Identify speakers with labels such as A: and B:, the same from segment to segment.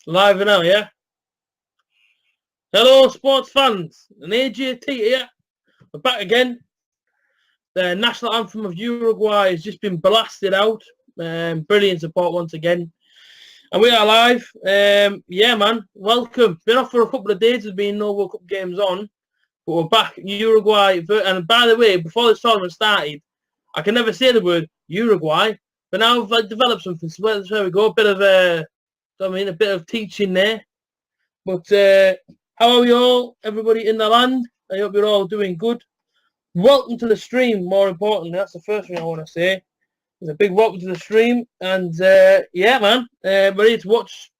A: Live now, yeah? Hello, sports fans. And AJT here. We're back again. The national anthem of Uruguay has just been blasted out. Brilliant support once again. And we are live. Yeah, man. Welcome. Been off for a couple of days. There's been no World Cup games on. But we're back. Uruguay. And by the way, before this tournament started, I can never say the word Uruguay. But now I've developed something. So there we go. A bit of a bit of teaching there. But how are we all, everybody in the land? I hope you're all doing good. Welcome to the stream, more importantly. That's the first thing I want to say. It's a big welcome to the stream. And yeah, man, ready to watch,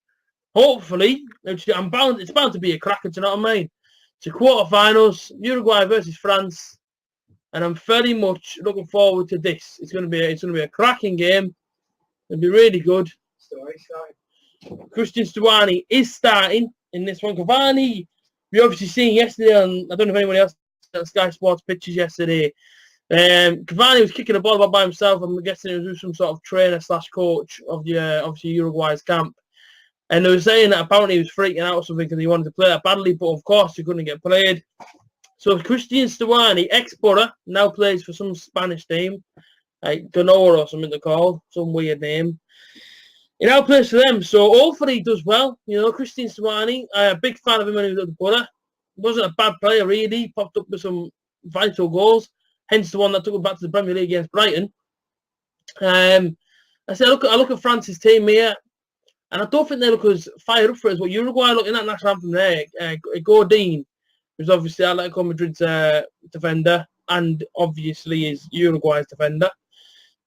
A: hopefully. It's bound to be a cracker, do you know what I mean? It's a quarterfinals, Uruguay versus France. And I'm very much looking forward to this. It's gonna be a cracking game. It'll be really good. Christian Stuani is starting in this one. Cavani, we obviously seen yesterday on, I don't know if anybody else on Sky Sports pictures yesterday. Cavani was kicking the ball by himself. I'm guessing it was some sort of trainer / coach of the obviously Uruguay's camp. And they were saying that apparently he was freaking out or something because he wanted to play that badly, but of course he couldn't get played. So Christian Stuani, ex-Borough, now plays for some Spanish team, like Donora or something they're called, some weird name. He now plays for them, so hopefully he does well. You know, Christian Stuani, I'm a big fan of him when he was at the Borough. Wasn't a bad player, really. He popped up with some vital goals, hence the one that took him back to the Premier League against Brighton. I look at France's team here, and I don't think they look as fired up for it as what Uruguay look in that national anthem there. Godin, who's obviously Atletico Madrid's defender, and obviously is Uruguay's defender.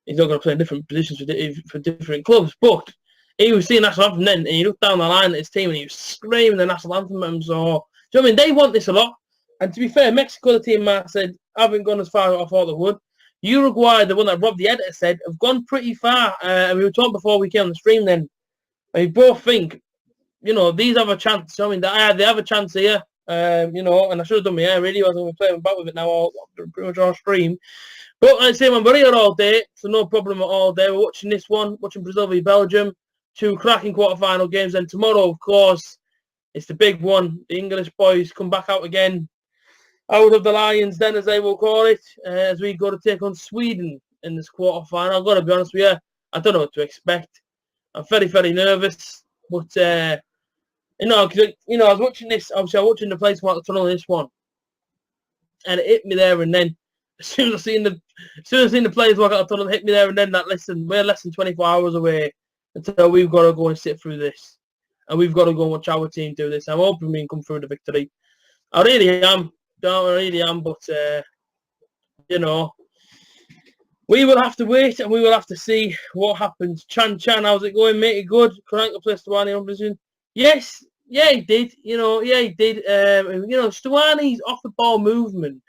A: He's not going to play in different positions for different clubs, but he was seeing national anthem then, and he looked down the line at his team and he was screaming the national anthem at him. So, do you know what I mean? They want this a lot. And to be fair, Mexico, the team I said, haven't gone as far as I thought they would. Uruguay, the one that Rob the editor said, have gone pretty far. And we were talking before we came on the stream then. And we both think, you know, these have a chance. I mean, they have a chance here. You know, and I should have done my hair really. I was going to be playing back with it now, pretty much all stream. But like I say, man, we're here all day, so no problem at all there. We're watching this one, watching Brazil v Belgium, 2 cracking quarter-final games. And tomorrow, of course, it's the big one. The English boys come back out again, out of the Lions den, as they will call it, as we go to take on Sweden in this quarter-final. I've got to be honest with you, I don't know what to expect. I'm very, very nervous. But, you know, I was watching this, obviously I was watching the place about the tunnel in this one. And it hit me there and then. As soon as I seen the players walk out the tunnel, hit me there and then that, listen, we're less than 24 hours away until we've got to go and sit through this. And we've got to go and watch our team do this. I'm hoping we can come through the victory. I really am. But, you know, we will have to wait and we will have to see what happens. Chan, how's it going, mate? Good? Couldn't place Stuani on position? Yes. Yeah, he did. You know, he did. You know, Stuani's off-the-ball movement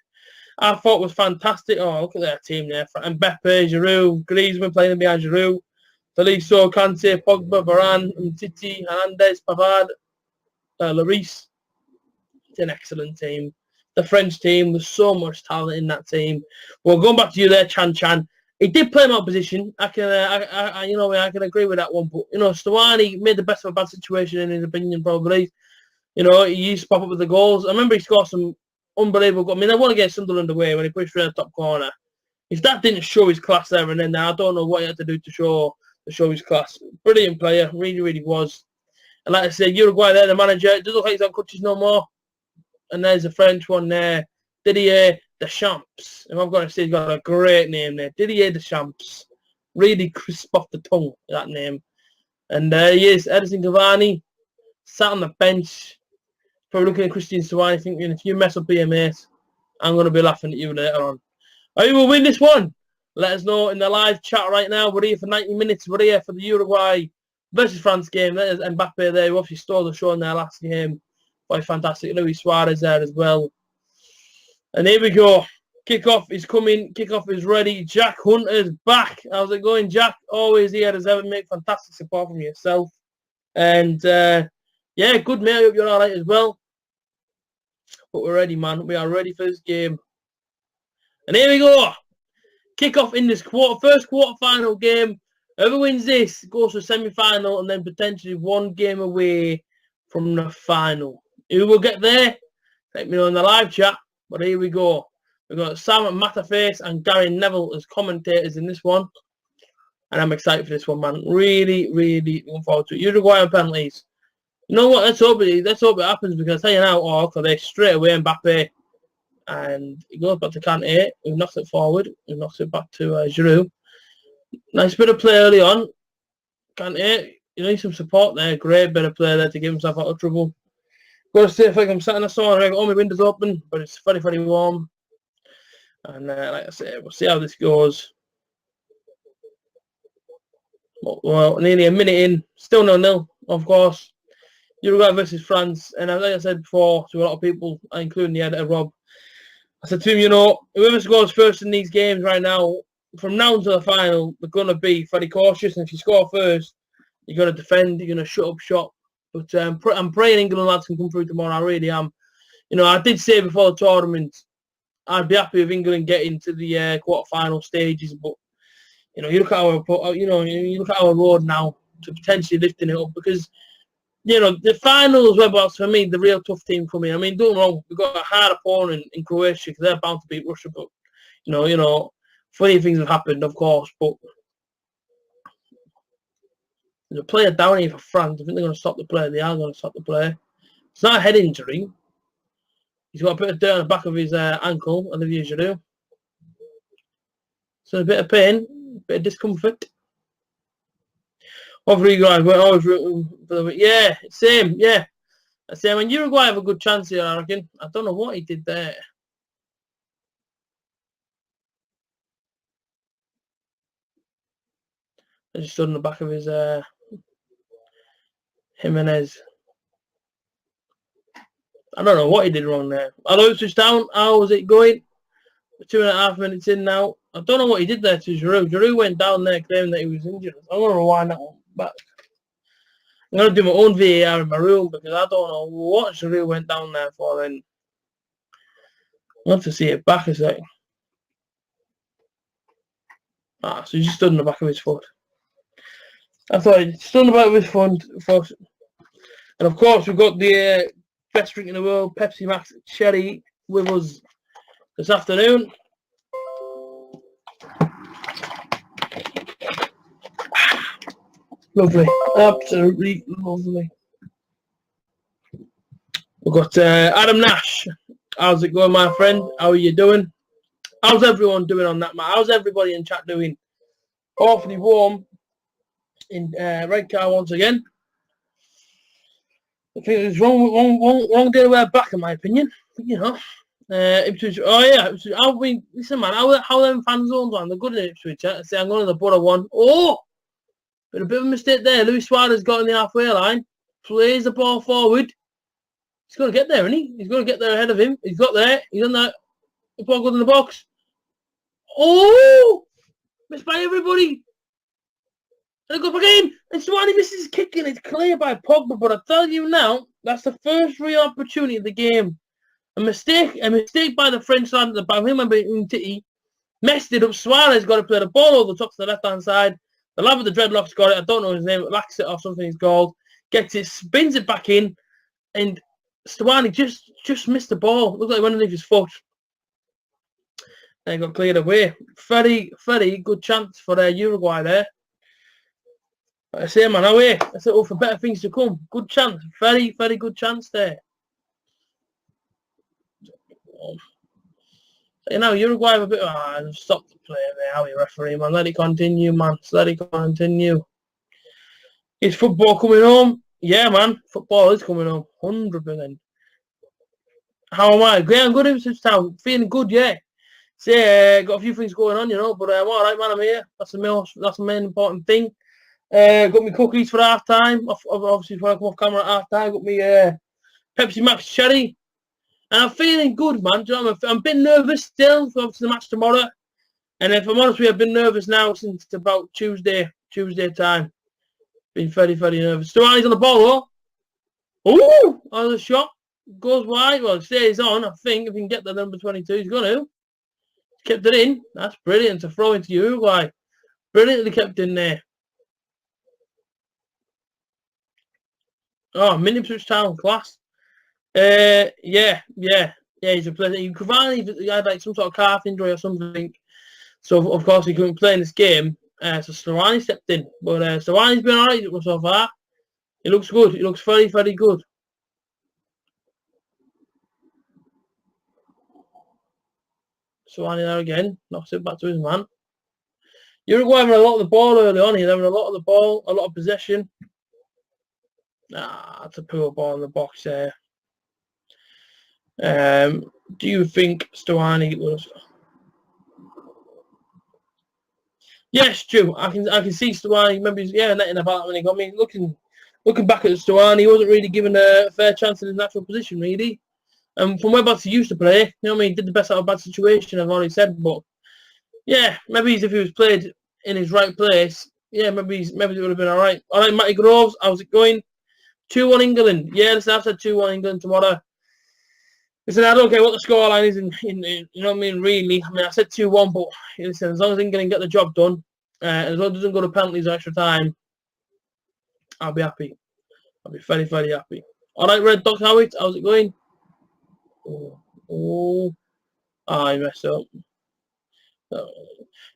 A: I thought was fantastic. Oh, look at their team there. Mbappe, Giroud, Griezmann playing behind Giroud. Tolisso, Kante, Pogba, Varane, Titi, Hernandez, Pavard, Lloris. It's an excellent team. The French team, there's so much talent in that team. Well, going back to you there, Chan. He did play him out of position. I can agree with that one. But, you know, Stuani made the best of a bad situation in his opinion, probably. You know, he used to pop up with the goals. I remember he scored some unbelievable goals. I mean, I want to get Sunderland away when he pushed through the top corner. If that didn't show his class there and then, I don't know what he had to do to show his class. Brilliant player, really, really was. And like I said, Uruguay there, the manager, it doesn't look like he's on crutches no more. And there's a French one there, Didier Deschamps. If I've got to say, he's got a great name there, Didier Deschamps. Really crisp off the tongue, that name. And there he is, Edison Cavani, sat on the bench. Probably looking at Christian Stuani thinking, if you mess up here, mate, I'm going to be laughing at you later on. Who will win this one? Let us know in the live chat right now. We're here for 90 minutes. We're here for the Uruguay versus France game. There's Mbappe there, who obviously stole the show in their last game. Quite fantastic. Luis Suarez there as well. And here we go. Kickoff is coming. Kickoff is ready. Jack Hunter's back. How's it going, Jack? Always here as ever, mate. Fantastic support from yourself. And, yeah, good, mate. I hope you're all right as well. But we're ready, man. We are ready for this game. And here we go. Kick-off in this first quarter-final game Whoever wins this goes to semi-final and then potentially one game away from the final. Who will get there? Let me know in the live chat. But here we go. We've got Sam Matterface and Gary Neville as commentators in this one. And I'm excited for this one, man. Really, really looking forward to it. Uruguay and penalties. You know what? Let's hope it happens, because I tell you now, okay, they straight away Mbappe. And he goes back to Kante. We've knocked it forward. We've knocked it back to Giroud. Nice bit of play early on. Kante, you need some support there. Great bit of play there to get himself out of trouble. Got to say, if I'm sat in the sauna, I've got all my windows open, but it's very, very warm. And like I said, we'll see how this goes. Well, nearly a minute in, still 0-0, of course. Uruguay versus France, and like I said before to a lot of people, including the editor Rob, I said to him, you know, whoever scores first in these games right now, from now until the final, they're going to be very cautious, and if you score first, you're going to defend, you're going to shut up shop. But I'm praying England lads can come through tomorrow. I really am. You know, I did say before the tournament, I'd be happy with England getting to the quarter-final stages, but you know, you look at our road now to potentially lifting it up, because you know the finals were, for me, the real tough team coming. I mean, don't get me wrong, we've got a hard opponent in Croatia because they're bound to beat Russia, but you know, funny things have happened, of course. But there's a player down here for France. I think they're going to stop the play. They are going to stop the play. It's not a head injury. He's got a bit of dirt on the back of his ankle, Olivier Giroud. So a bit of pain, a bit of discomfort. Over Uruguay, we're always rooting for the... Yeah, same, yeah. Same. And Uruguay have a good chance here, I reckon. I don't know what he did there. I just stood on the back of his Jimenez. I don't know what he did wrong there. Hello, switch down. How was it going? 2.5 minutes in now. I don't know what he did there to Giroud. Giroud went down there claiming that he was injured. I'm going to rewind that one back. I'm going to do my own VAR in my room, because I don't know what Giroud went down there for then. I want to see it back a sec. So he just stood on the back of his foot. I thought he stood on the back of his foot. And of course, we've got the best drink in the world, Pepsi Max Cherry, with us this afternoon. Lovely, absolutely lovely. We've got Adam Nash. How's it going, my friend? How are you doing? How's everyone doing on that, man? How's everybody in chat doing? Awfully warm in Red Car once again. I think it's wrong day to wear black, in my opinion. But, you know, Ipswich. Oh yeah, Ipswich. Listen, man. How them fan zones on? They're good in Ipswich. I say I'm going to the Borough one. Oh, but a bit of a mistake there. Luis Suarez got in the halfway line. Plays the ball forward. He's going to get there, isn't he? He's going to get there ahead of him. He's got there. He's on that. The ball goes in the box. Oh, missed by everybody. And it goes back in. And Suarez misses his kick, and it's clear by Pogba. But I tell you now, that's the first real opportunity of the game. A mistake by the French side at the back. Him and Umtiti messed it up. Suarez got to play the ball over the top to the left-hand side. The lad with the dreadlocks got it. I don't know his name. Laxit or something he's called. Gets it, spins it back in, and Stuani just missed the ball. Looked like it went underneath his foot. And got cleared away. Very, very good chance for Uruguay there. Like I say, man, away. I said, oh, for better things to come. Good chance. Very, very good chance there. You know, Uruguay have a bit of... stop the play there, how you referee, man. Let it continue, man. Let it continue. Is football coming home? Yeah, man. Football is coming home. 100%. How am I? Great, I'm good in Ipswich Town. Feeling good, yeah. Say, got a few things going on, you know, but I'm all right, man. I'm here. That's the main important thing. Got me cookies for half time. Obviously, when I come off camera at half time, got me Pepsi Max Cherry. And I'm feeling good, man. Do you know what I mean? I'm a bit nervous still for the match tomorrow. And if I'm honest with you, I've been nervous now since about Tuesday time. Been very, very nervous. Stuani's on the ball, though. Ooh! On the shot. Goes wide. Well, it stays on, I think. If he can get the number 22, he's going to. Kept it in. That's brilliant to throw into Uruguay. Brilliantly kept in there. Oh, Ipswich Town, class. Yeah. He's a player. He had like some sort of calf injury or something, so of course he couldn't play in this game. So Stawani stepped in, but Stawani's been alright so far. He looks good. He looks very, very good. Stawani there again, knocks it back to his man. Uruguay having a lot of the ball early on. He's having a lot of the ball, a lot of possession. That's a poor ball in the box there. Do you think Stawani was? Yes, Stu. I can see Stawani. Maybe netting about when he got me. Looking back at Stawani, he wasn't really given a fair chance in his natural position, really. And from whereabouts he used to play, you know what I mean, he did the best out of a bad situation, I've already said. But yeah, maybe if he was played in his right place, yeah, maybe it would have been all right. All right, Matty Groves, how's it going? 2-1 England. Yeah, listen, I've said 2-1 England tomorrow. Listen, I don't care what the scoreline is, you know what I mean, really. I mean, I said 2-1, but listen, as long as England get the job done, as long as it doesn't go to penalties or extra time, I'll be happy. I'll be very, very happy. All right, Red Dog Howitt, how's it going? I messed up.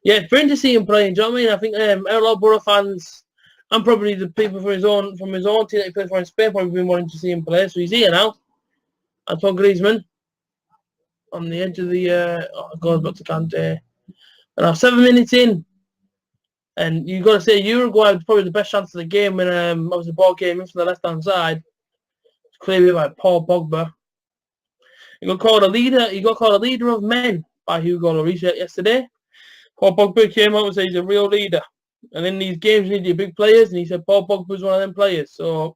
A: Yeah, it's brilliant to see him playing. Do you know what I mean? I think a lot of Borough fans and probably the people from his own team that he plays for in Spain probably been wanting to see him play. So he's here now. Antoine Griezmann on the edge of the goes back to Kante. And now 7 minutes in, and you've got to say Uruguay was probably the best chance of the game when obviously the ball came in from the left hand side. It's clearly by Paul Pogba. He got called a leader of men by Hugo Lloris yesterday. Paul Pogba came out and said he's a real leader. And in these games, you need your big players. And he said Paul Pogba's one of them players. So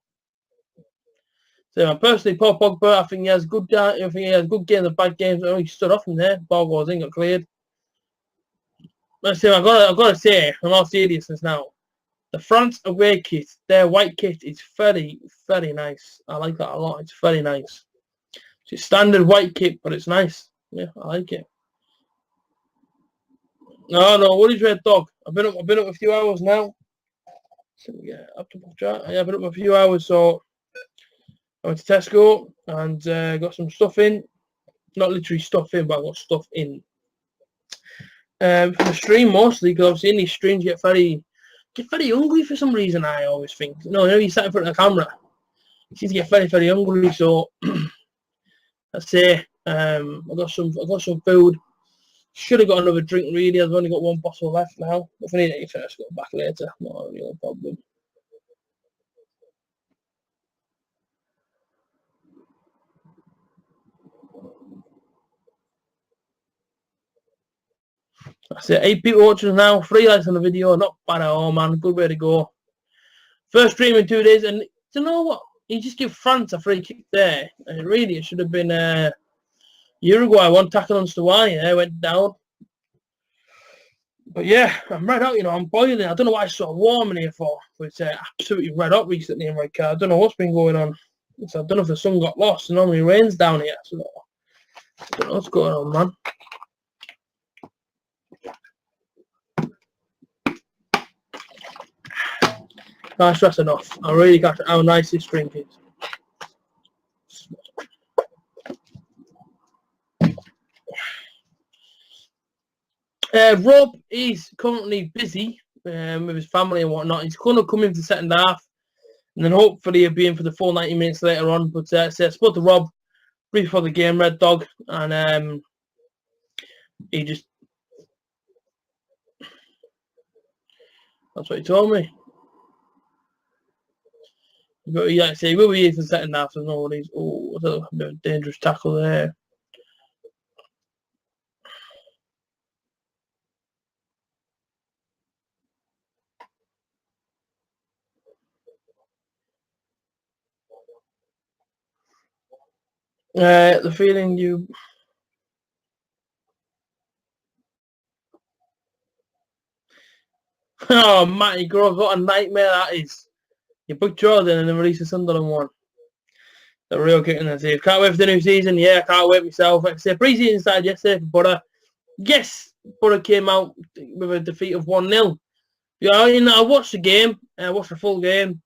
A: personally, Paul Pogba, I think he has good games and bad games. He stood off from there. Ball goes in, got cleared. I've got to say, in all seriousness now, the France away kit, their white kit is very, very nice. I like that a lot. It's very nice. It's standard white kit, but it's nice. Yeah, I like it. No, what is Red Dog? I've been up a few hours now. So, yeah, I've been up a few hours, so I went to Tesco and got some stuff in. Not literally stuff in, but I got stuff in. For the stream mostly, because obviously in these streams you get very hungry for some reason, I always think. You sat in front of the camera. You seem to get very, very hungry, so I say I got some food. Should have got another drink really. I've only got one bottle left now. If I need anything, I'll just go back later. Not a real problem. That's it. 8 people watching now. 3 likes on the video. Not bad at all, man. Good way to go. First stream in 2 days, and do you know what? You just give France a free kick there, and really it should have been Uruguay. One tackle on Stawani there, went down. But yeah, I'm red hot, I'm boiling. I don't know why it's so warm in here for, but it's absolutely red hot recently in my car. I don't know what's been going on. So I don't know if the sun got lost. It normally rains down here, so I don't know what's going on, man. Can't stress enough. I really got how nice this drink is. Rob is currently busy with his family and whatnot. He's going to come in for the second half, and then hopefully he'll be in for the full 90 minutes later on. But so I spoke to Rob brief before the game, Red Dog, and he just that's what he told me. But he like I say, he will be here for the second half. There's no worries. Oh, what's a bit of a dangerous tackle there. The feeling you. Oh, Matty Groves, what a nightmare that is. You booked Jordan and then release the Sunderland one. The real kick in the teeth. Can't wait for the new season. Yeah, I can't wait myself. Like I said, pre-season started yesterday for Borough. Yes, Borough came out with a defeat of 1-0. Yeah, I watched the game. I watched the full game.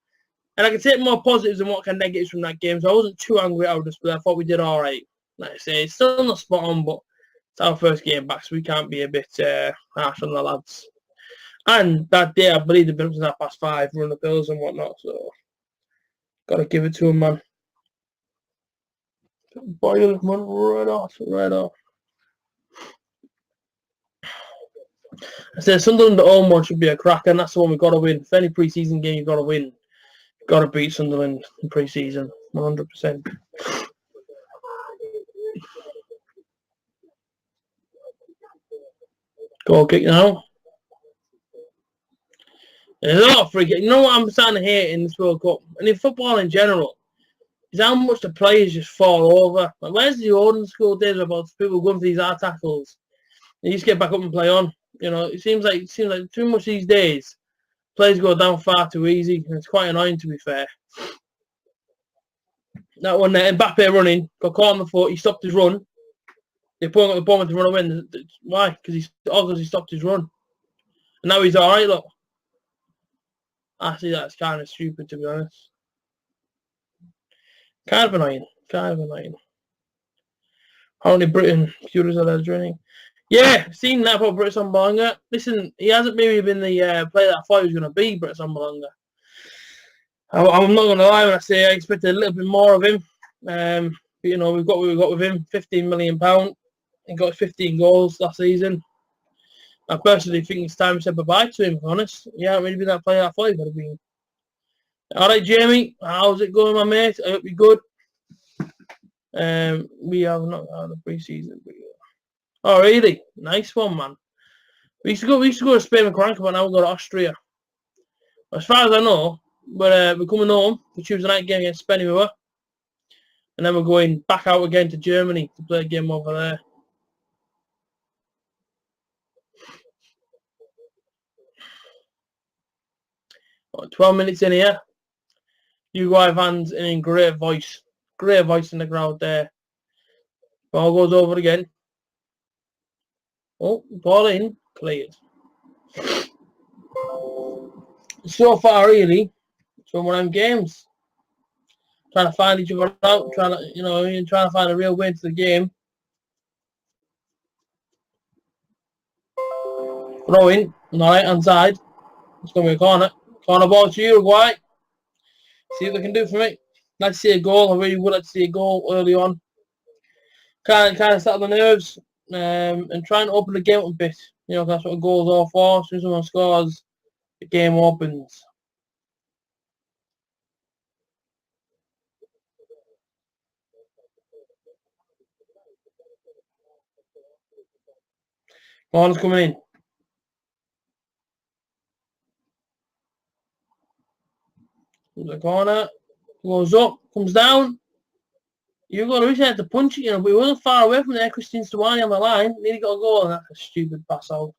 A: And I can take more positives than what kind of negatives from that game, so I wasn't too angry out of this, but I thought we did all right. Like I say, it's still not spot on, but it's our first game back, so we can't be a bit harsh on the lads. And that day, I believe they've been up since 5:30, run the pills and whatnot, so got to give it to him, man. Boil man, right off, right off. I said Sunderland at home one should be a cracker, and that's the one we've got to win. For any pre-season game, you've got to win. You've got to beat Sunderland in pre-season, 100%. Goal kick now. There's a lot of free kick. You know what I'm starting to hate in this World Cup, and in football in general, is how much the players just fall over. Like, where's the old school days about people going for these hard tackles? And you just get back up and play on. You know, it seems like too much these days. Players go down far too easy, and it's quite annoying, to be fair. That one there, Mbappe running, got caught on the foot, he stopped his run. They're pulling up the bomber to run away. Why? Because he stopped his run. And now he's alright, look. Actually, that's kind of stupid, to be honest. Kind of annoying. Only Britain, Curious are training. Yeah, seen that about Britt Sambonga. Listen, he hasn't maybe been the player that I thought he was going to be, Britt Sambonga. I'm not going to lie when I say I expected a little bit more of him. But, you know, we've got what we got with him, £15 million. He got 15 goals last season. I personally think it's time to say bye-bye to him, to be honest. He hasn't really been that player I thought he would have been. All right, Jamie, how's it going, my mate? I hope you're good. We have not had a pre-season. Oh, really? Nice one, man. We used to go to Spain and Crank, but now we go to Austria. As far as I know, we're coming home for Tuesday night game against Spain, and then we're going back out again to Germany to play a game over there. What, 12 minutes in here. Uruguay fans in great voice in the crowd there. Ball goes over again. Oh, ball in, cleared. So far, really, it's one of them games. Trying to find each other out, trying to find a real way into the game. Throw in on the right hand side. It's going to be a corner. Corner ball to Uruguay. See what they can do for me. Like to see a goal. I really would like to see a goal early on. Kind of settle the nerves and try and open the game up a bit. You know, that's what a goal's all for. As soon as someone scores, the game opens. Corner's coming in. The corner goes up, comes down. You've got to reach out to punch it, you know, but he wasn't far away from there. Christian Stuani on the line. Nearly got a goal, and that's a stupid pass out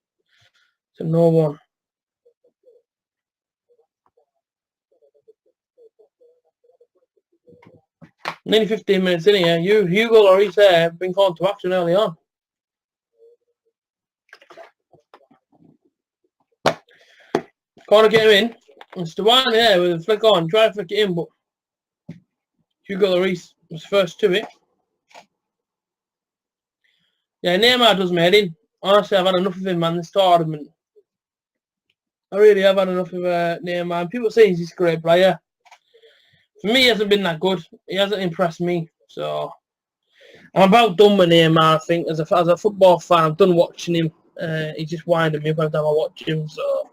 A: to no one. Nearly 15 minutes in here. Hugo Lloris there, been called to action early on. Corner get him in. And Stuani there with a flick on, try to flick it in, but Hugo Lloris was first to it. Yeah, Neymar does me head in. Honestly, I've had enough of him, man, this tournament. I really have had enough of Neymar. And people say he's a great player. For me, he hasn't been that good. He hasn't impressed me. So, I'm about done with Neymar, I think. As a football fan, I'm done watching him. He's just winding me up every time I watch him. So,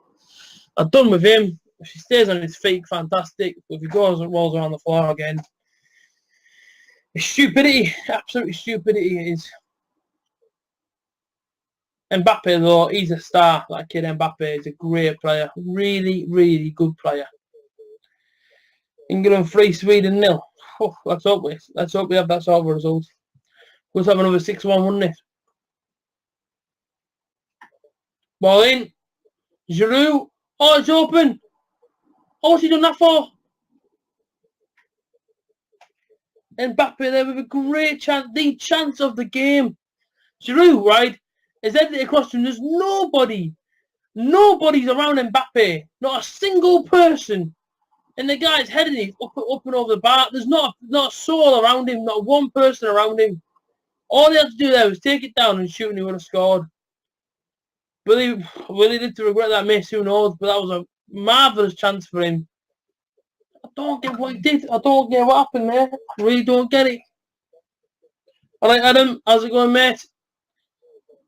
A: I'm done with him. If he stays on his feet, fantastic. But if he goes and rolls around the floor again, it's stupidity. Absolutely stupidity it is. Mbappe, though, he's a star. That kid Mbappe is a great player. Really, really good player. England 3, Sweden 0. Oh, let's hope we have that sort of result. We'll have another 6-1, wouldn't it? Ball in. Giroud. Oh, it's open. Oh, what's he done that for? Mbappe there with a great chance. The chance of the game. Giroud, right? Is headed it across to him. There's nobody's around Mbappe. Not a single person And the guy's heading it up and over the bar. There's not a soul around him, not one person around him. All he had to do there was take it down and shoot, and he would have scored. Will he live to regret that miss? Who knows? But that was a marvellous chance for him. I don't get what he did. I don't get what happened there. I really don't get it. All right, Adam, how's it going, mate?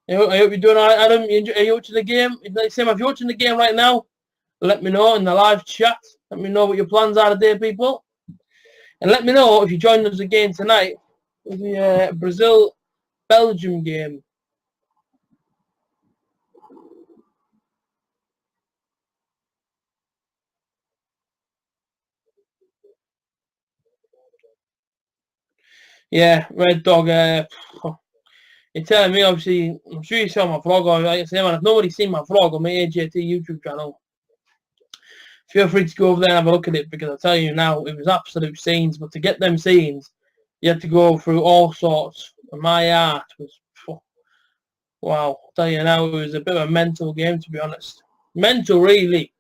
A: I hope you're doing all right, Adam. Are you watching the game? If you're watching the game right now, let me know in the live chat. Let me know what your plans are today, people. And let me know if you join us again tonight with the Brazil-Belgium game. Yeah, Red Dog. You're telling me, obviously, I'm sure you saw my vlog, or like I say, man, if nobody's seen my vlog on my AJT YouTube channel, feel free to go over there and have a look at it, because I tell you now, it was absolute scenes, but to get them scenes, you had to go through all sorts, and my art was, wow, I'll tell you now, it was a bit of a mental game, to be honest. Mental, really.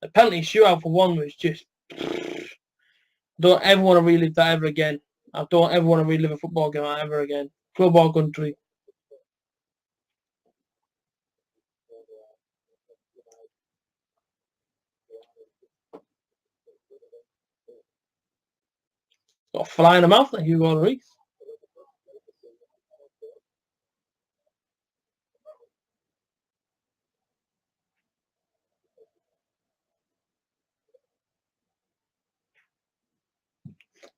A: The penalty shootout for one was just, don't ever want to relive that ever again. I don't ever want to relive a football game ever again. Club or country. Got a fly in the mouth, thank you, Gordon.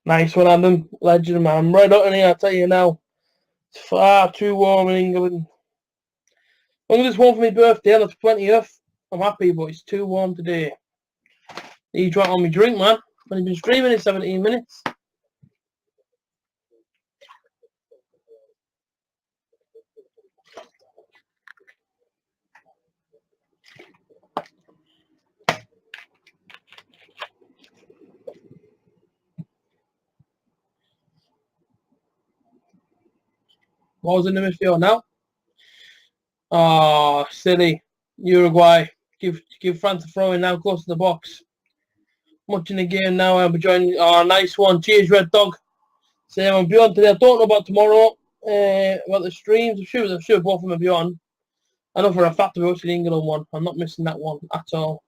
A: Nice one, Adam. Legend, man. I'm right out in here, I tell you now. It's far too warm in England. Long as it's warm for my birthday, that's plenty of. I'm happy, but it's too warm today. Need to drink on my drink, man. I've only been streaming in 17 minutes. What was in the midfield now? Oh, silly. Uruguay. Give France a throw in now, close to the box. Watching the game now, I'll be joining. Oh, nice one. Cheers, Red Dog. Same, I'm beyond today. I don't know about tomorrow, about the streams. I'm sure both of them will be on. I know for a fact we're watching the England one. I'm not missing that one at all.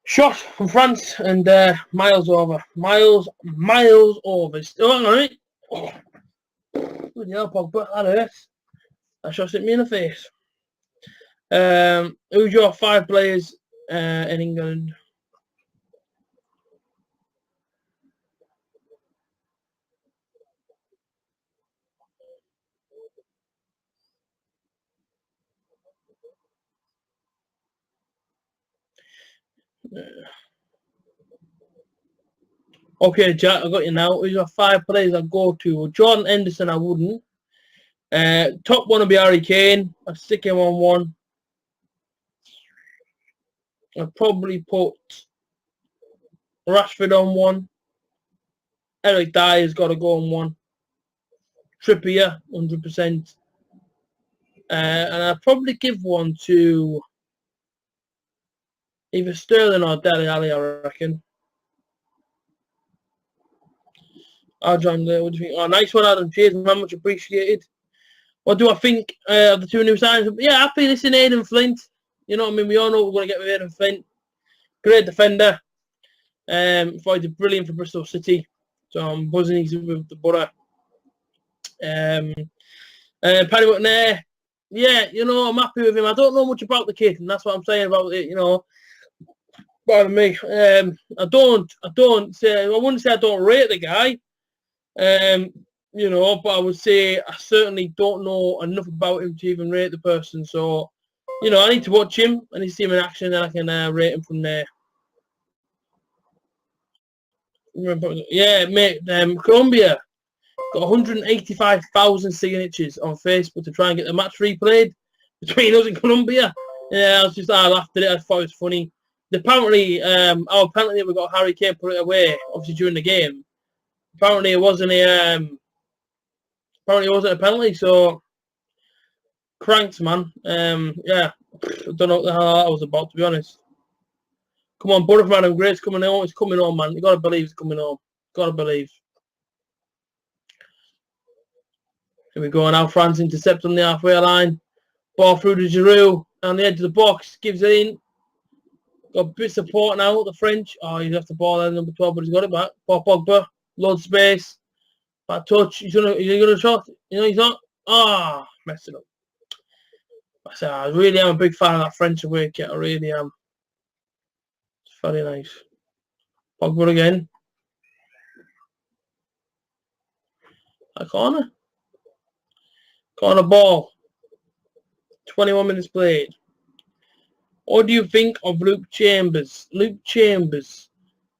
A: Shot from France and miles over. Miles over. Still hang on a minute. Oh. Bloody hell, Pogba. That hurts. That shot hit me in the face. Who's your 5 players in England? Okay, Jack, I got you now. Who's your 5 players I go to? Jordan Henderson, I wouldn't. Top one will be Harry Kane. I'll stick him on 1. I'll probably put Rashford on 1. Eric Dyer's got to go on 1. Trippier, 100%. And I'll probably give 1 to either Sterling or Dele Alli, I reckon. I'll join there. What do you think? Oh, nice one, Adam. Cheers, man. Much appreciated. What do I think of the 2 new signings? Yeah, happy listening, Aidan Flint. You know what I mean? We all know we're going to get with Aidan Flint. Great defender. Thought he did brilliant for Bristol City. So I'm buzzing he's with the Borough. Paddy McNair. Yeah, you know, I'm happy with him. I don't know much about the kid, and that's what I'm saying about it, you know. Pardon me. I wouldn't say I don't rate the guy. You know, but I would say I certainly don't know enough about him to even rate the person. So, you know, I need to watch him. I need to see him in action, and I can rate him from there. Yeah, mate. Colombia got 185,000 signatures on Facebook to try and get the match replayed between us and Colombia. Yeah, I laughed at it. I thought it was funny. Apparently, our penalty we got Harry Kane put it away, obviously during the game. Apparently it wasn't a penalty, so cranks, man. Yeah, I don't know what the hell that was about, to be honest. Come on, Borofantv and Grace coming home. It's coming home, man. You gotta believe it's coming home. Gotta believe. Here we go now. France intercept on the halfway line. Ball through to Giroud on the edge of the box. Gives it in. Got a bit of support now. The French. Oh, he's left the ball there, number 12, but he's got it back. Paul Pogba. Load of space. Bad touch. He's gonna shot. You know, he's not. Ah, messed it up. I really am a big fan of that French away kit. I really am. It's very nice. Pogba again. A corner. Corner ball. 21 minutes played. What do you think of Luke Chambers? Luke Chambers.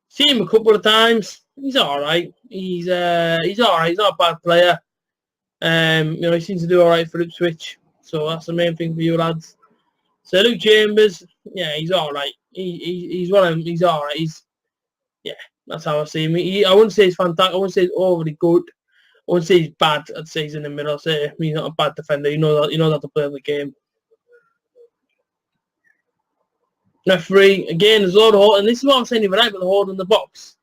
A: Seen him a couple of times. He's alright. He's alright. He's not a bad player. You know, he seems to do alright for Ipswich. So that's the main thing for you lads. So Luke Chambers, yeah, he's alright. He's one of them. He's alright. Yeah, that's how I see him. I wouldn't say he's fantastic. I wouldn't say he's overly good. I wouldn't say he's bad. I'd say he's in the middle. I'd say he's not a bad defender. You know that. You know that to play the game. Referee again. There's a lot of hold, and this is what I'm saying the other night about the hold in the box.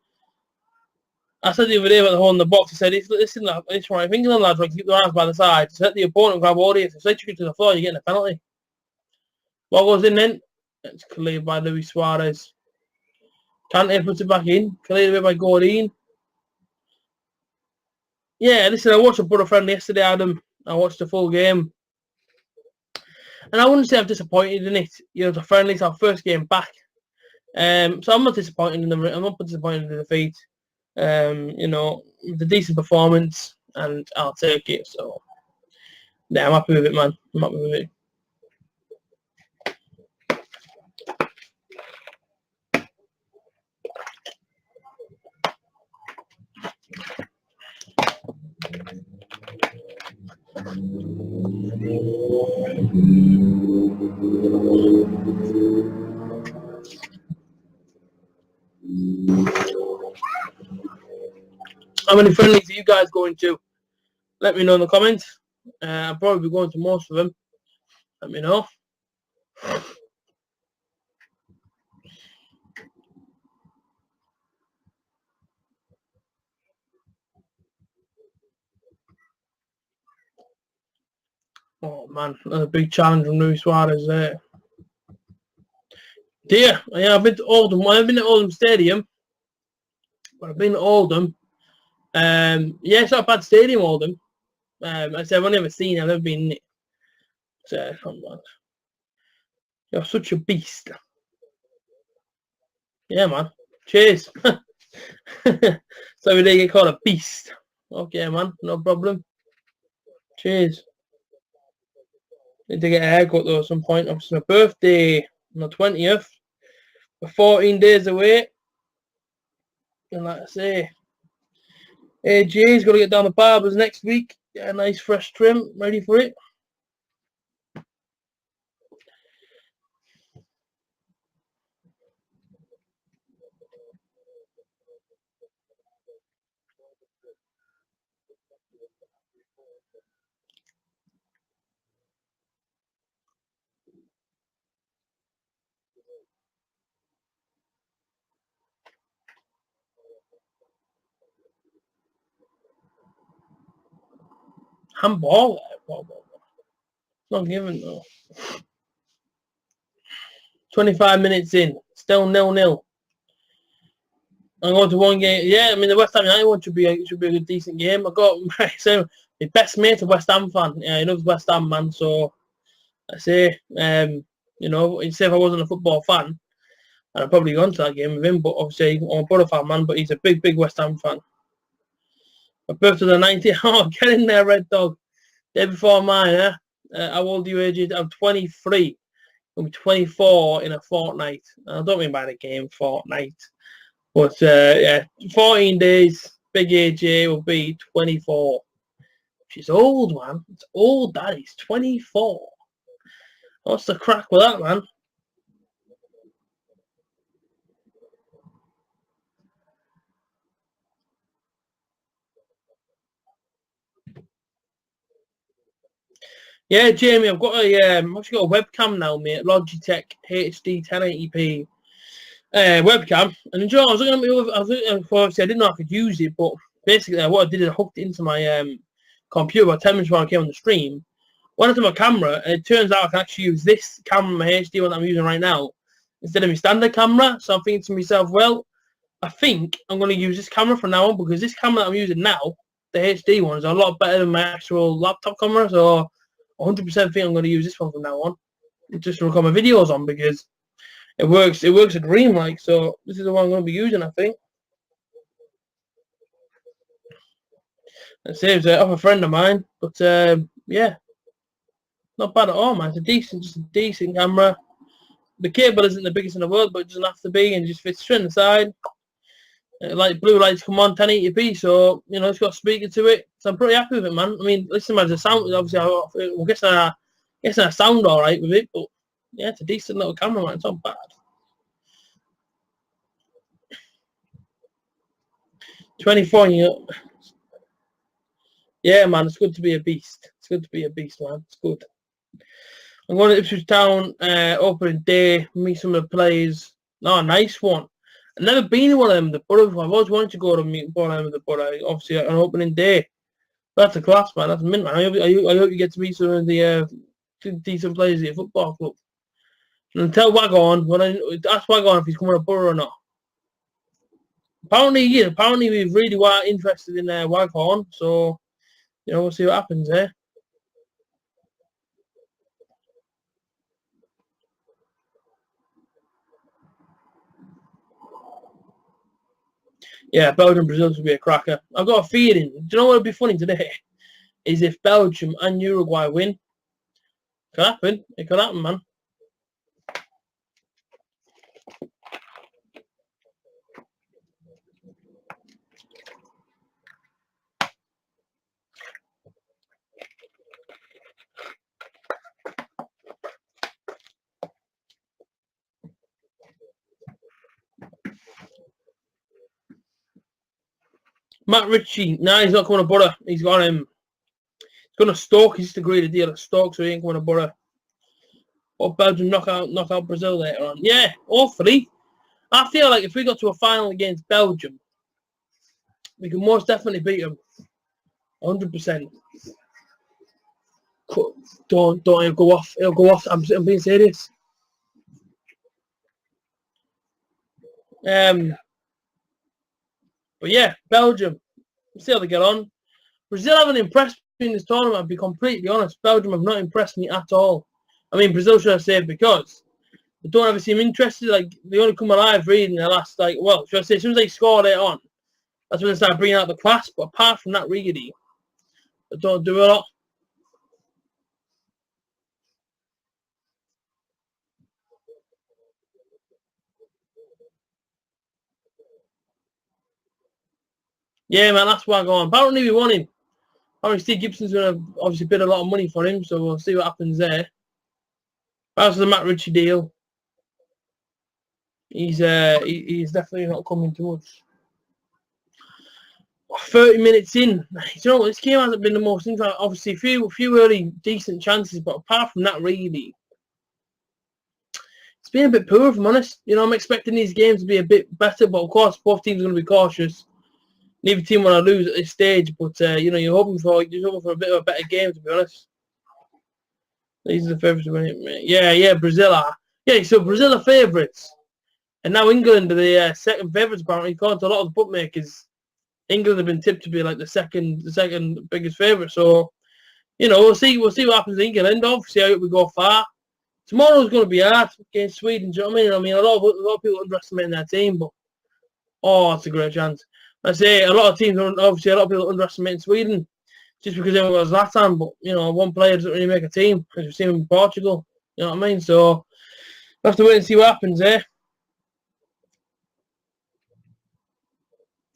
A: I said the other day about the hold in the box. I said, listen, this one. If England lads keep their arms by the side, set the opponent grab audience. If they take you to the floor, you're getting a penalty. What goes in then? It's cleared by Luis Suarez. Kante puts it back in. Cleared away by Godin. Yeah, listen, I watched a brother friend yesterday, Adam. I watched the full game. And I wouldn't say I'm disappointed in it. You know, the friendly's our first game back. So I'm not disappointed in the defeat. You know, the decent performance, and I'll take it. So, yeah, I'm happy with it, man. I'm happy with it. How many friendlies are you guys going to? Let me know in the comments. I'll probably be going to most of them. Let me know. Oh man, that's a big challenge from Luis Suarez there. Yeah, I've been to Oldham. Well, I've been to Oldham Stadium, but I've been to Oldham. Yeah, it's not a bad stadium, Oldham. I said I've only ever seen it. I've never been in it. So, come on. You're such a beast. Yeah, man. Cheers. So we did get called a beast. Okay, man. No problem. Cheers. Need to get a haircut though at some point. It's my birthday on the 20th. We're 14 days away. And like I say, AJ's got to get down the barbers next week. Get a nice fresh trim. Ready for it. Handball. Not given though. 25 minutes in. Still 0-0. I'm going to one game. Yeah, I mean the West Ham United one should be a good decent game. I got my best mate's a West Ham fan. Yeah, he loves West Ham, man. So I say, you know, say if I wasn't a football fan, I'd probably gone to that game with him. But obviously, I'm a Borofantv man. But he's a big West Ham fan. My birthday the 90th. Oh, get in there, Red Dog. Day before mine, eh? How old are you, AJ? I'm 23. I'll be 24 in a fortnight. I don't mean by the game fortnight. But, yeah, 14 days, big AJ will be 24. She's old, man. It's old, that is 24. What's the crack with that, man? Yeah, Jamie, I've got I've actually got a webcam now, mate. Logitech HD 1080p webcam. And you know, I was looking at obviously I didn't know I could use it, but basically what I did is I hooked it into my computer about 10 minutes before I came on the stream. Went into my camera, and it turns out I can actually use this camera, my HD one that I'm using right now, instead of my standard camera. So I'm thinking to myself, well, I think I'm going to use this camera from now on, because this camera that I'm using now, the HD one, is a lot better than my actual laptop camera. So 100% think I'm going to use this one from now on, just to record my videos on, because it works a dream, like. So this is the one I'm going to be using, I think. It saves it off a friend of mine, but yeah, not bad at all, man. It's just a decent camera. The cable isn't the biggest in the world, but it doesn't have to be, and it just fits straight in the side. Like blue lights come on 1080p, so you know it's got a speaker to it. So I'm pretty happy with it, man. I mean, listen, man, the sound obviously I guess I sound all right with it, but yeah, it's a decent little camera, man. It's not bad. 24, yeah, man. It's good to be a beast. It's good to be a beast, man. It's good. I'm going to Ipswich Town opening day. Meet some of the players. Oh, nice one. I've never been to one of them. The Borough. I've always wanted to go to meet one of them. The Borough. Obviously, an opening day. That's a class, man. That's mint, man. I hope you get to meet some of the decent players at your football club. And tell Wagon ask Wagon if he's coming to Borough or not. Apparently, yeah. Apparently, we really were interested in Wagon. So, you know, we'll see what happens there. Yeah, Belgium, Brazil should be a cracker. I've got a feeling. Do you know what would be funny today? Is if Belgium and Uruguay win. It could happen. It could happen, man. Matt Ritchie, nah, he's not coming to Borough. He's got him. He's going to Stoke. He's just agreed to deal at Stoke, so he ain't coming to Borough. Or Belgium knock out Brazil later on. Yeah, hopefully. I feel like if we got to a final against Belgium, we can most definitely beat them. 100%. Don't it'll go off. It'll go off. I'm being serious. But yeah, Belgium. We'll see how they get on. Brazil haven't impressed me in this tournament, I'll be completely honest. Belgium have not impressed me at all. I mean, Brazil should I say, because they don't ever seem interested. Like, they only come alive really in the last, like, well, should I say, as soon as they scored it on, that's when they start bringing out the class. But apart from that, really, they don't do a lot. Yeah, man, that's why I'm going. Apparently, we won him. Apparently, Steve Gibson's going to obviously bid a lot of money for him, so we'll see what happens there. As for the Matt Ritchie deal, he's definitely not coming to us. 30 minutes in, you know, this game hasn't been the most interesting. Obviously, a few early decent chances, but apart from that, really, it's been a bit poor, if I'm honest. You know, I'm expecting these games to be a bit better, but of course, both teams are going to be cautious. Neither team want to lose at this stage, but you know, you're hoping for a bit of a better game, to be honest. These are the favourites to win it. Yeah, Brazil are. Yeah, so Brazil are favourites, and now England are the second favourites. Apparently, according to a lot of the bookmakers, England have been tipped to be like the second biggest favourite. So, you know, we'll see what happens in England. Obviously, I hope we go far. Tomorrow's going to be hard against Sweden. Do you know what I mean? I mean, a lot of people underestimate their team, but it's a great chance. I say a lot of teams, obviously, a lot of people underestimate Sweden just because everyone was last time. But you know, one player doesn't really make a team, as we've seen in Portugal. You know what I mean? So we'll have to wait and see what happens there.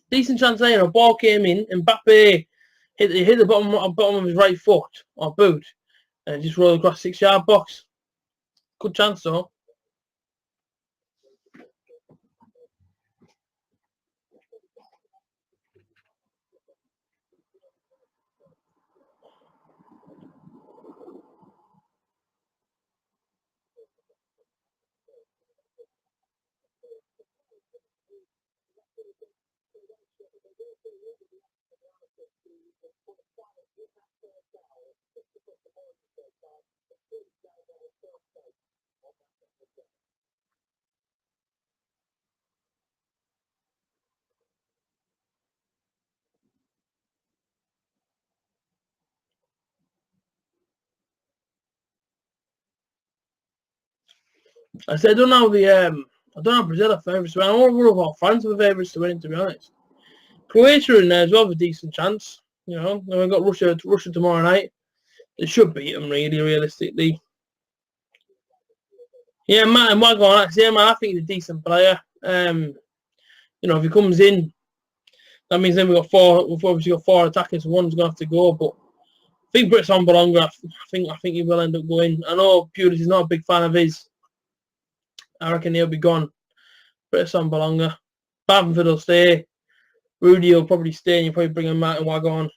A: Decent chance there. You know, ball came in, and Mbappe hit the bottom of his right foot or boot, and just rolled across 6-yard box. Good chance, though. I said I don't know Brazil are favourites. I don't know what France are favourites to win, to be honest. Croatia in there as well have a decent chance. You know, then we've got Russia tomorrow night. They should beat them, really, realistically. Yeah, Martin Wagon, actually, man, I think he's a decent player. You know, if he comes in, that means then we've obviously got 4 attackers, so one's gonna have to go. But I think Britt's on longer. I think he will end up going. I know Pulis is not a big fan of his. I reckon he'll be gone. Britt's on longer. Bamford will stay. Rudy will probably stay, and you'll probably bring in Martin Wagon.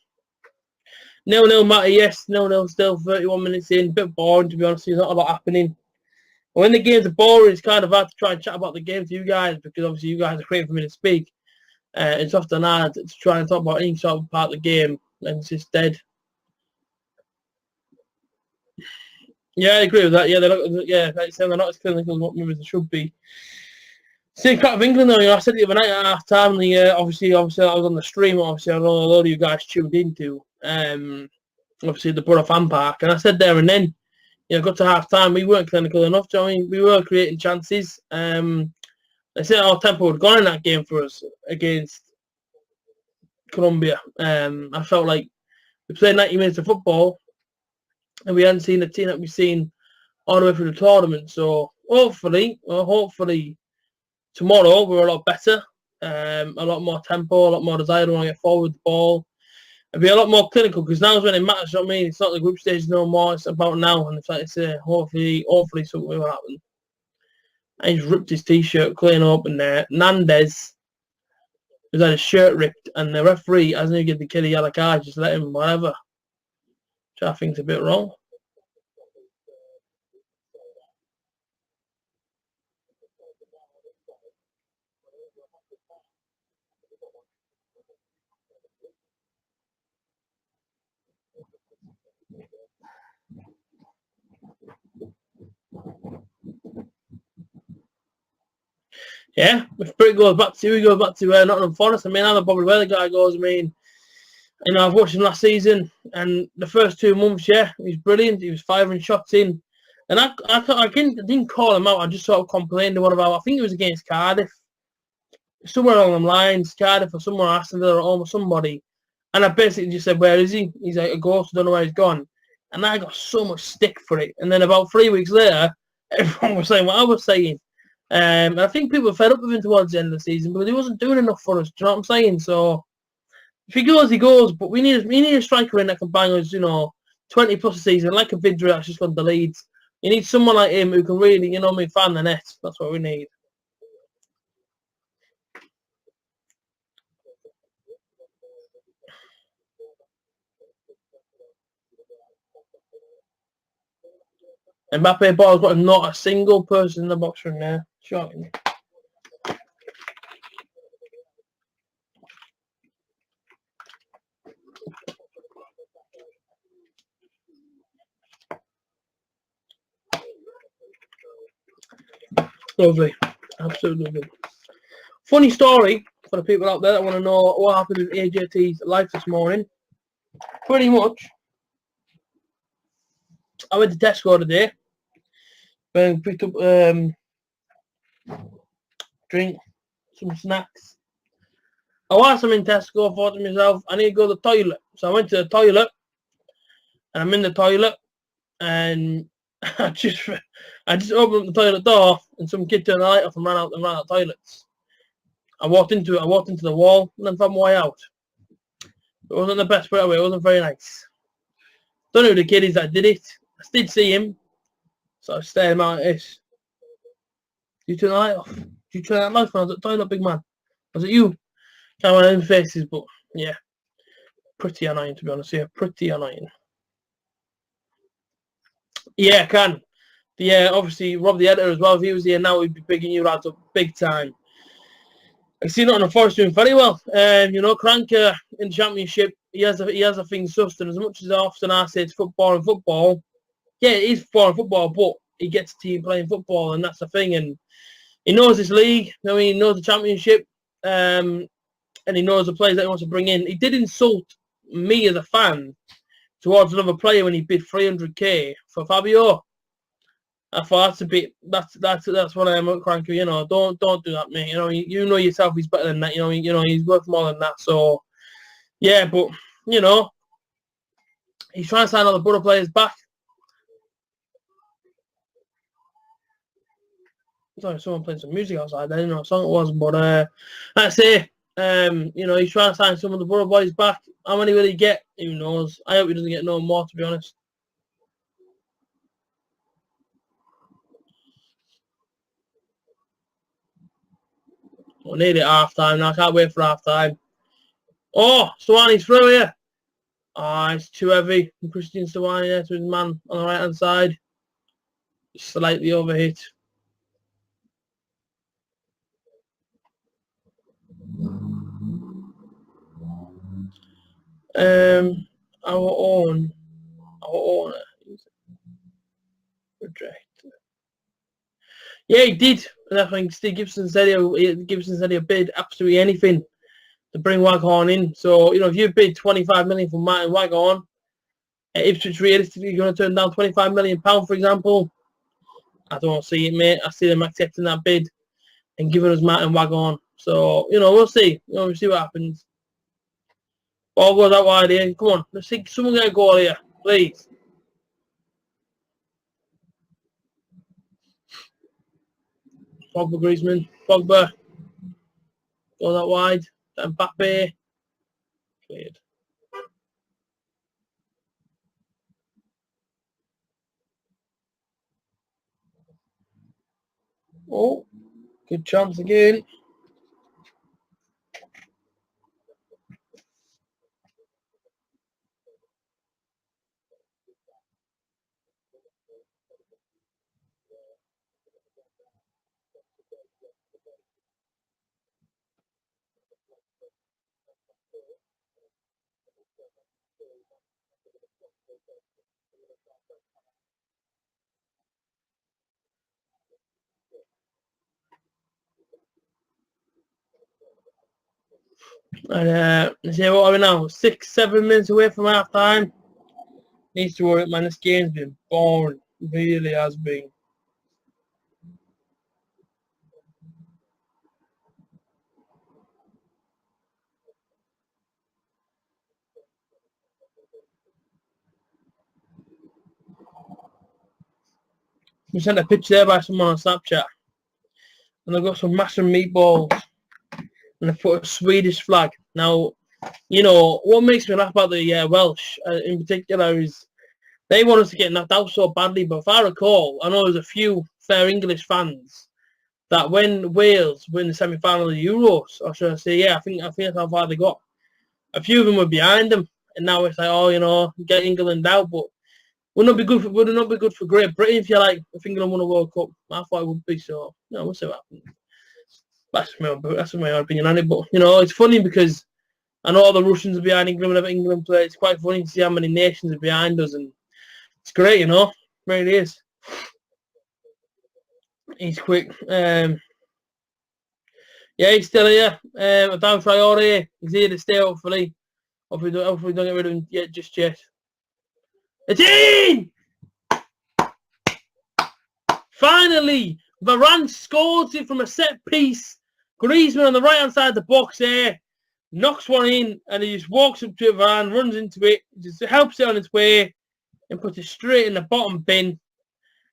A: 0-0 Matty, yes. 0-0 still. 31 minutes in. A bit boring, to be honest. There's not a lot happening. When the games are boring, it's kind of hard to try and chat about the game to you guys because obviously you guys are waiting for me to speak. It's often hard to try and talk about any sort of part of the game, and it's just dead. Yeah, I agree with that. Yeah, they're not as clinical as what maybe they should be. Same crap of England though. You know, I said it the other night at half time. Obviously, I was on the stream. Obviously, I know a lot of you guys tuned into. Obviously, the Borofantv Park, and I said there and then, you know, got to half time. We weren't clinical enough. So, I mean, we were creating chances. They said our tempo had gone in that game for us against Colombia. I felt like we played 90 minutes of football, and we hadn't seen the team that we've seen all the way through the tournament. So hopefully tomorrow we're a lot better, a lot more tempo, a lot more desire to want to get forward with the ball, and be a lot more clinical because now's when it matters. You know what I mean? It's not the group stage no more. It's about now, and it's like I say, hopefully something will happen. And he's ripped his t-shirt clean open there. Nandez has had his shirt ripped, and the referee hasn't even given the kid a yellow card. Just let him whatever. Which I think's a bit wrong. Yeah, if Britt goes back to Nottingham Forest. I mean, I don't know probably where the guy goes. I mean, you know, I've watched him last season, and the first 2 months, yeah, he was brilliant. He was firing shots in, and I didn't call him out. I just sort of complained to one about. I think it was against Cardiff, somewhere along the lines, Cardiff or somewhere, Aston Villa or almost somebody, and I basically just said, "Where is he?" He's like, "A ghost. I don't know where he's gone," and I got so much stick for it. And then about 3 weeks later, everyone was saying what I was saying. I think people were fed up with him towards the end of the season because he wasn't doing enough for us. Do you know what I'm saying? So if he goes, he goes. But we need a striker in that can bang us, 20 plus a season, like a Vidra that's just gone to Leeds. You need someone like him who can really, fan the net. That's what we need. Mbappe ball's got not a single person in the box room there. Shocking. Lovely. Absolutely lovely. Funny story for the people out there that want to know what happened in AJT's life this morning. Pretty much, I went to Tesco today and picked up drink, some snacks. Whilst I'm in Tesco, I thought to myself, I need to go to the toilet. So I went to the toilet, and I'm in the toilet, and I just opened up the toilet door, and some kid turned the light off and ran out the toilets. I walked into the wall, and then found my way out. It wasn't the best way away. It wasn't very nice. Don't know who the kid is that did it. I did see him. So I stay him out of this. You turn the light off. You turn that light on. I was at the toilet, big man. Was it you? Can't remember them faces, but yeah. Pretty annoying, to be honest. Yeah, pretty annoying. Yeah, I can. Yeah, obviously, Rob the editor as well. If he was here now, he'd be bigging you lads up big time. I see Nottingham Forest doing very well. You know, Cranker in the Championship, he has a thing sussed, and as much as often I say it's football and football, yeah, it is football and football, but he gets a team playing football, and that's the thing. And he knows this league. I mean, he knows the Championship, and he knows the players that he wants to bring in. He did insult me as a fan towards another player when he bid 300k for Fabio. I thought that's a bit. That's what I am at Cranker. You know, don't do that, mate. You know yourself. He's better than that. You know he's worth more than that. So yeah, but you know, he's trying to sign all the Borough players back. Sorry, someone playing some music outside. I didn't know what song it was, but let's say, you know, he's trying to sign some of the Borough boys back. How many will he get? Who knows? I hope he doesn't get no more, to be honest. We're nearly at half time now. I can't wait for half time. Oh, Sawani's through here. Ah, it's too heavy. And Christian Sawani there to his man on the right hand side. Slightly overhit. Our own owner. Yeah, he did. And I think Steve Gibson said he bid absolutely anything to bring Waghorn in. So, you know, if you bid 25 million for Martin Waghorn, Ipswich realistically going to turn down 25 million pounds, for example. I don't see it, mate. I see them accepting that bid and giving us Martin Waghorn. So, you know, we'll see. You know, we'll see what happens. Ball goes out wide here. Come on, let's see someone get a goal here, please. Pogba, Griezmann, Pogba goes out wide. Mbappe cleared. Oh, good chance again. And let's see what are we now? 6-7 minutes away from half time. Needs to worry, man. This game's been boring. It really has been. We sent a picture there by someone on Snapchat. And they've got some massive meatballs. And they put a Swedish flag. Now, you know, what makes me laugh about the Welsh in particular is they want us to get knocked out so badly. But if I recall, I know there's a few fair English fans that when Wales win the semi-final of the Euros, or should I say, yeah, I think that's how far they got. A few of them were behind them. And now it's like, oh, you know, get England out. But would it not be good for Great Britain if if England won a World Cup? I thought it would be, so you know, we'll see what happens. That's my opinion on it. But you know, it's funny because I know all the Russians are behind England whenever England play. It's quite funny to see how many nations are behind us, and it's great, you know. It really is. He's quick. Yeah, he's still here. Down Traore, he's here to stay. Hopefully we don't get rid of him yet. Just yet. It's in! Finally, Varane scores it from a set piece. Griezmann on the right hand side of the box there knocks one in, and he just walks up to Varane, runs into it, just helps it on its way, and puts it straight in the bottom bin.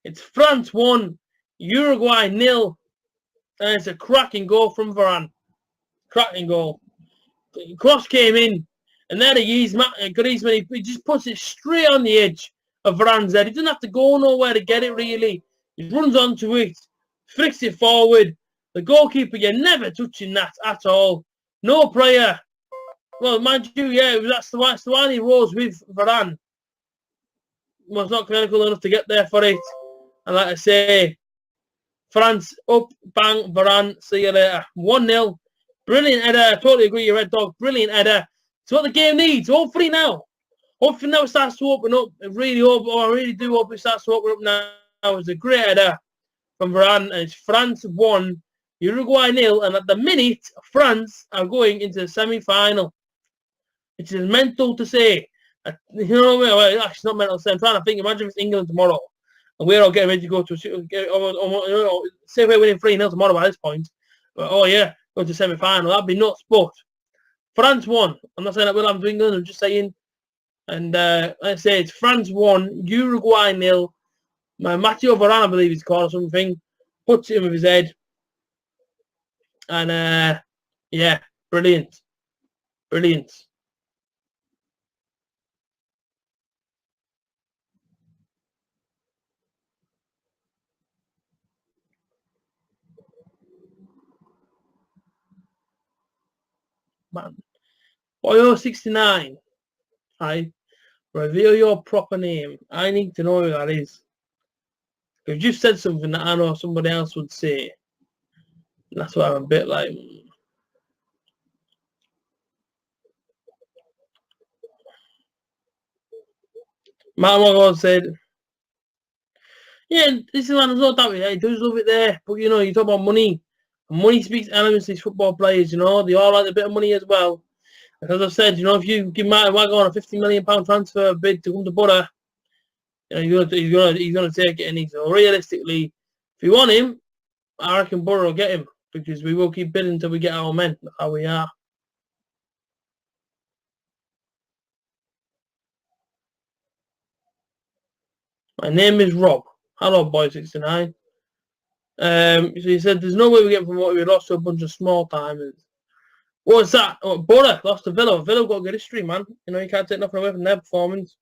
A: It's France 1, Uruguay 0, and it's a cracking goal from Varane. Cracking goal. The cross came in, and there he is, Griezmann. He just puts it straight on the edge. of Varane's head. He doesn't have to go nowhere to get it, really. He runs onto it, flicks it forward. The goalkeeper, you're never touching that at all. No prayer. Well, mind you, yeah, that's the one he rose with Varane. Was not clinical enough to get there for it. And like I say, France up, bang, Varane, see you later. 1-0. Brilliant header. Totally agree, you Red Dog. Brilliant header. It's what the game needs. Hopefully now. Hopefully now it starts to open up. I really do hope it starts to open up now. It's a great header from Varane. And it's France 1, Uruguay 0. And at the minute, France are going into the semi-final. Which is mental to say. You know what I mean? Well, actually, it's not mental to say. I'm trying to think. Imagine if it's England tomorrow. And we're all getting ready to go to say we're winning 3-0 tomorrow by this point. But, oh, yeah, go to semi-final. That'd be nuts. But France won. I'm not saying that we'll have to England. I'm just saying. And let's say it's France 1, Uruguay 0. Matteo Varane, I believe he's called or something. Puts it in with his head. And, yeah, brilliant. Brilliant. Man. Boyo 69. Right. Reveal your proper name. I need to know who that is. You've just said something that I know somebody else would say. And that's why I'm a bit like... Matt Morgan said, yeah, this is one there's no doubt he does love it there. But, you know, you talk about money. Money speaks elements to these football players, you know. They all like a bit of money as well. As I've said, you know, if you give Martin Wagner on a £50 million transfer bid to come to Borough, you know, he's gonna take it. And so realistically, if you want him, I reckon Borough will get him because we will keep bidding until we get our men. That's how we are. My name is Rob. Hello, boy69. So he said, there's no way we get promoted. We lost to a bunch of small timers. What's that? Oh, Borough lost to Villa. Villa got a good history, man. You know, you can't take nothing away from their performance.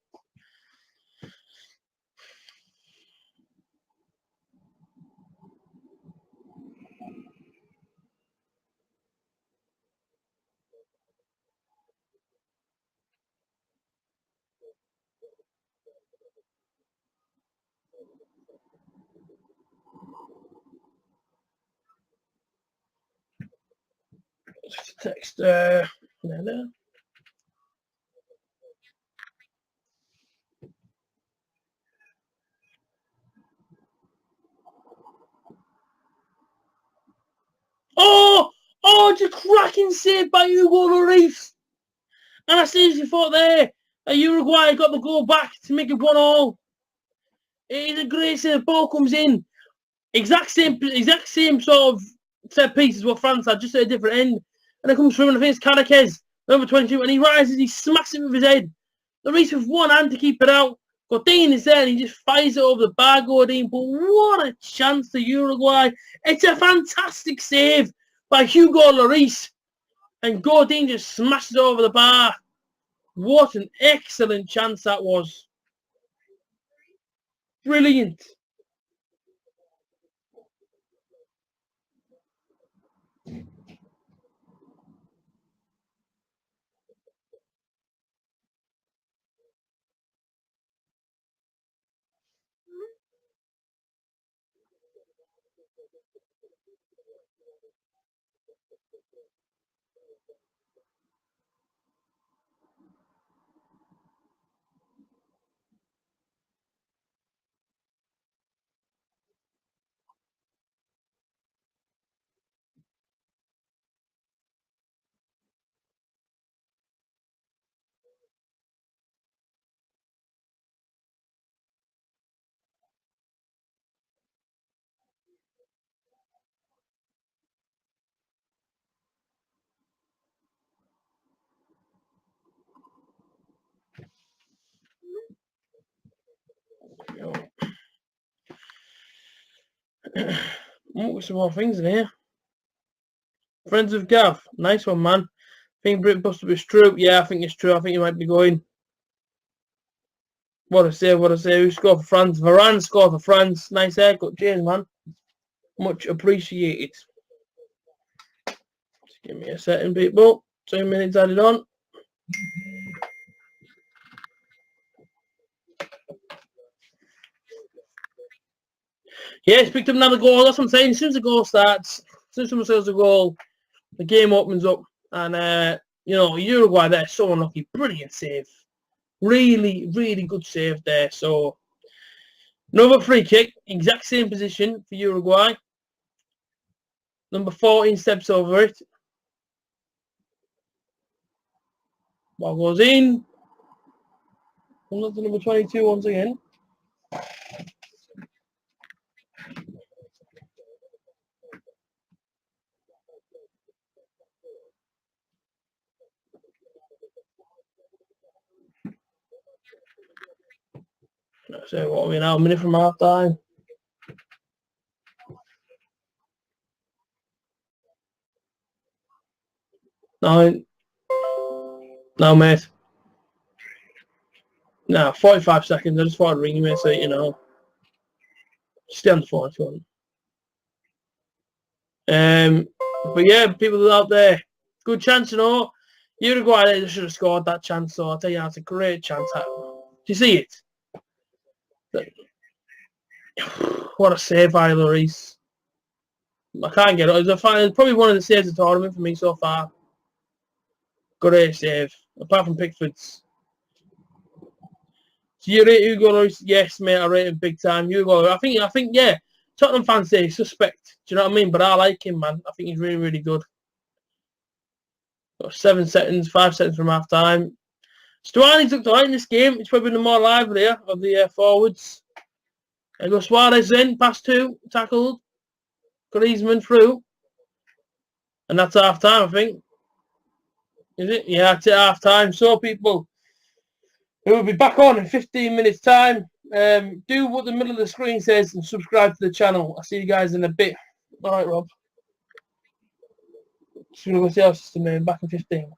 A: Text there. It's a cracking save by Hugo Lloris. And I seriously thought there, Uruguay got the goal back to make it 1-1. It is a great save. The ball comes in. Exact same sort of set piece as what France had, just at a different end. And it comes through, and I think it's Cadaquez, number 22, and he rises, he smacks it with his head. Lloris with one hand to keep it out. Godin is there, and he just fires it over the bar, Godin. But what a chance to Uruguay. It's a fantastic save by Hugo Lloris. And Godin just smashes it over the bar. What an excellent chance that was. Brilliant. Some more things in here. Friends of Gav. Nice one, man. I think Brit Buster was true. Yeah, I think it's true. I think he might be going. What a save, what a save. Who scored for France? Varane scored for France. Nice haircut, cheers, man. Much appreciated. Just give me a second, people. 2 minutes added on. Yeah, it's picked up another goal. That's what I'm saying. As soon as the goal starts, as soon as someone scores a goal, the game opens up. And, you know, Uruguay, they're so unlucky. Brilliant save. Really, really good save there. So, another free kick. Exact same position for Uruguay. Number 14 steps over it. Ball goes in. And to number 22 once again. So what are we now? A minute from half time. No, no, mate. No, 45 seconds. I just thought I'd ring you, mate, so you know. Stay on the phone if you want. But yeah, people out there, good chance, you know. Uruguay, they should have scored that chance, so I'll tell you, that's a great chance. Do you see it? What a save by Lloris. I can't get it. It's probably one of the saves of the tournament for me so far. Great save, apart from Pickford's. Do you rate Hugo Lloris? Yes, mate, I rate him big time. Hugo, I think, yeah. Tottenham fans say he's suspect. Do you know what I mean? But I like him, man. I think he's really, really good. Got 7 seconds, 5 seconds from half time. Stuani's looked alright in this game. He's probably the more livelier of the forwards. And go Suarez in, pass 2, tackled. Griezmann through. And that's half time, I think. Is it? Yeah, it's at half time. So, people, we will be back on in 15 minutes' time. Do what the middle of the screen says and subscribe to the channel. I'll see you guys in a bit. All right, Rob. Just going to go see our system, man. Back in 15.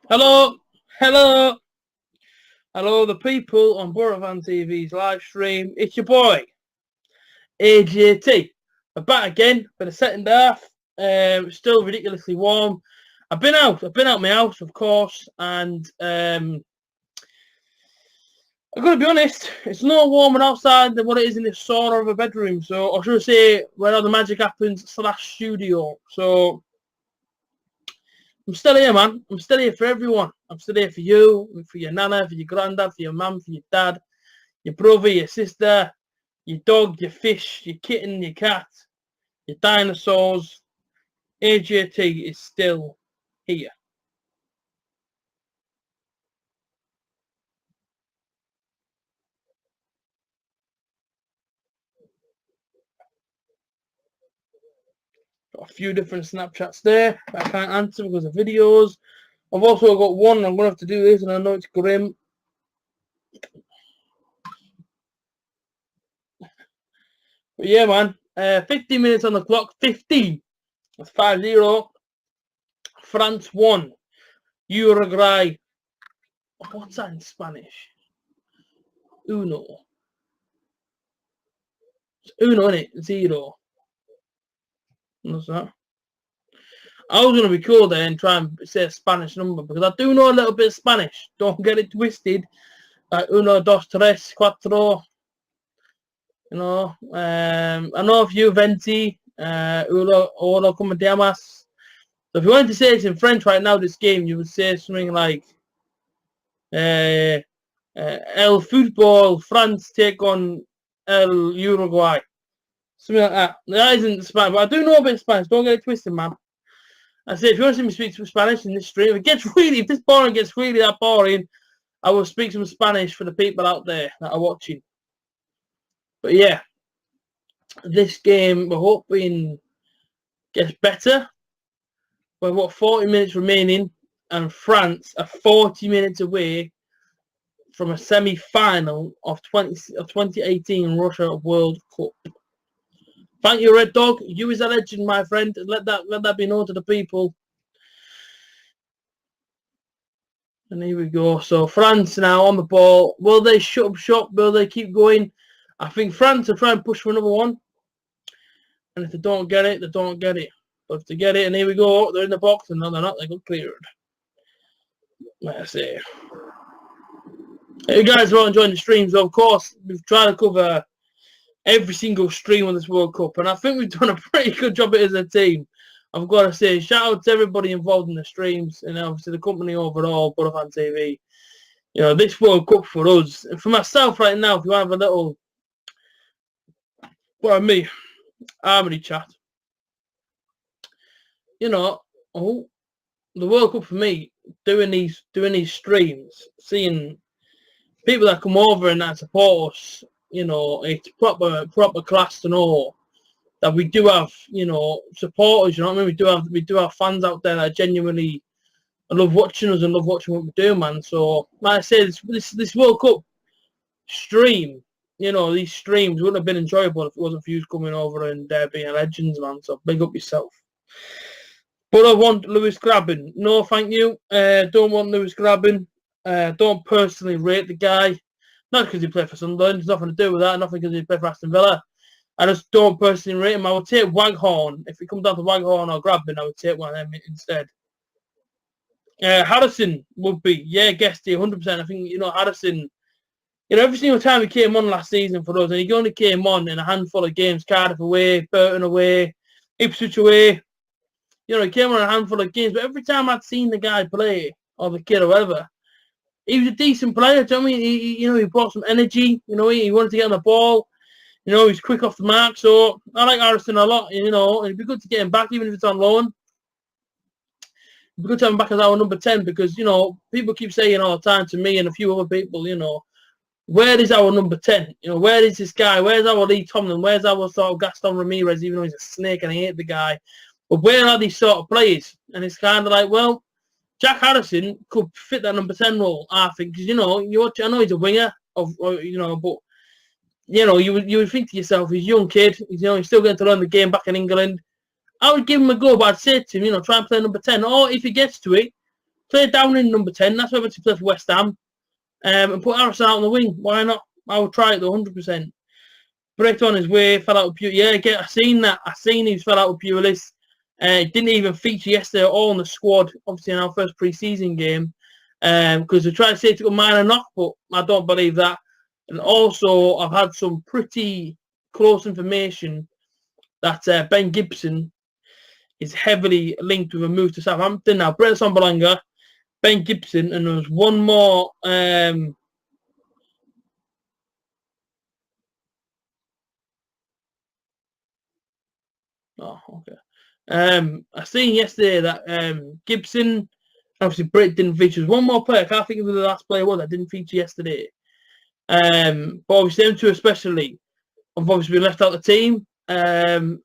A: Hello, hello, hello, the people on BorofantV's live stream. It's your boy, AJT. I'm back again for the second half. Still ridiculously warm. I've been out my house, of course, and I'm going to be honest, it's no warmer outside than what it is in the sauna of a bedroom. So, I should say, where all the magic happens / studio. So, I'm still here, man. I'm still here for everyone. I'm still here for you, for your nana, for your granddad, for your mum, for your dad, your brother, your sister, your dog, your fish, your kitten, your cat, your dinosaurs. AJT is still here. Got a few different Snapchats there that I can't answer because of videos. I've also got one, I'm going to have to do this, and I know it's grim. But yeah, man, 15 minutes on the clock, 15. That's 5-0. France 1. Uruguay. What's that in Spanish? Uno. It's uno, innit? 0. What's that? I was going to record there and try and say a Spanish number because I do know a little bit of Spanish. Don't get it twisted. Like uno, dos, tres, cuatro. You know, I know a few venti. Uno, como te llamas? So if you wanted to say it in French right now, this game, you would say something like El Football France take on El Uruguay. Something like that. That isn't Spanish, but I do know a bit of Spanish. Don't get it twisted, man. I say, if you want to see me speak some Spanish in this stream, if this boring gets really that boring, I will speak some Spanish for the people out there that are watching. But yeah, this game, we're hoping gets better. We've got 40 minutes remaining, and France are 40 minutes away from a semi-final of 2018 Russia World Cup. Thank you, Red Dog. You is a legend, my friend. Let that be known to the people. And here we go. So France now on the ball. Will they shut up shop? Will they keep going? I think France will try and push for another one. And if they don't get it, they don't get it. But if they get it, and here we go, they're in the box, and no, they're not. They got cleared. Let's see. If you guys are all enjoying the streams, of course, we've tried to cover every single stream on this World Cup, and I think we've done a pretty good job of it as a team. I've got to say, shout out to everybody involved in the streams, and obviously the company overall, Borofantv. You know, this World Cup for us, and for myself right now, if you have a little, me, harmony chat, you know, the World Cup for me, doing these streams, seeing people that come over and that support us, you know, it's proper class to know that we do have, you know, supporters. You know what I mean? We do have fans out there that genuinely love watching us and love watching what we do, man. So, like I said, this World Cup stream, you know, these streams wouldn't have been enjoyable if it wasn't for you coming over and being legends, man. So, big up yourself. But I want Lewis Graben. No, thank you. Don't want Lewis Graben. Don't personally rate the guy. Not because he played for Sunderland. There's nothing to do with that. Nothing because he played for Aston Villa. I just don't personally rate him. I would take Waghorn. If it comes down to Waghorn or Graben, I would take one of them instead. Harrison would be, yeah, Guesty, 100%. I think, you know, Harrison, you know, every single time he came on last season for us, and he only came on in a handful of games, Cardiff away, Burton away, Ipswich away. You know, he came on a handful of games, but every time I'd seen the guy play, or the kid or whatever, he was a decent player. Do you know what I mean? He brought some energy. You know, he wanted to get on the ball. You know, he's quick off the mark. So I like Harrison a lot. You know, it'd be good to get him back, even if it's on loan. It'd be good to have him back as our number 10 because, you know, people keep saying all the time to me and a few other people, you know, where is our number 10? You know, where is this guy? Where's our Lee Tomlin? Where's our sort of Gaston Ramirez, even though he's a snake and I hate the guy? But where are these sort of players? And it's kind of like, well, Jack Harrison could fit that number 10 role, I think, because, you know, I know he's a winger, you know, but, you know, you would think to yourself, he's a young kid, you know, he's still getting to learn the game back in England. I would give him a go, but I'd say to him, you know, try and play number 10. Or if he gets to it, Play Downing number 10. That's where we to play for West Ham. And put Harrison out on the wing. Why not? I would try it though, 100%. Bricked on his way, fell out with Pulis. Yeah, again, I seen that. I seen he fell out with Pulis. Didn't even feature yesterday at all in the squad, obviously in our first pre-season game. Because they tried to say it took a minor knock, but I don't believe that. And also, I've had some pretty close information that Ben Gibson is heavily linked with a move to Southampton. Now, Brett Sombalanga, Ben Gibson, and there was one more. I seen yesterday that Gibson, obviously Britt didn't feature. There's one more player. I can't think of who the last player was that didn't feature yesterday. But obviously them two especially have obviously been left out of the team. And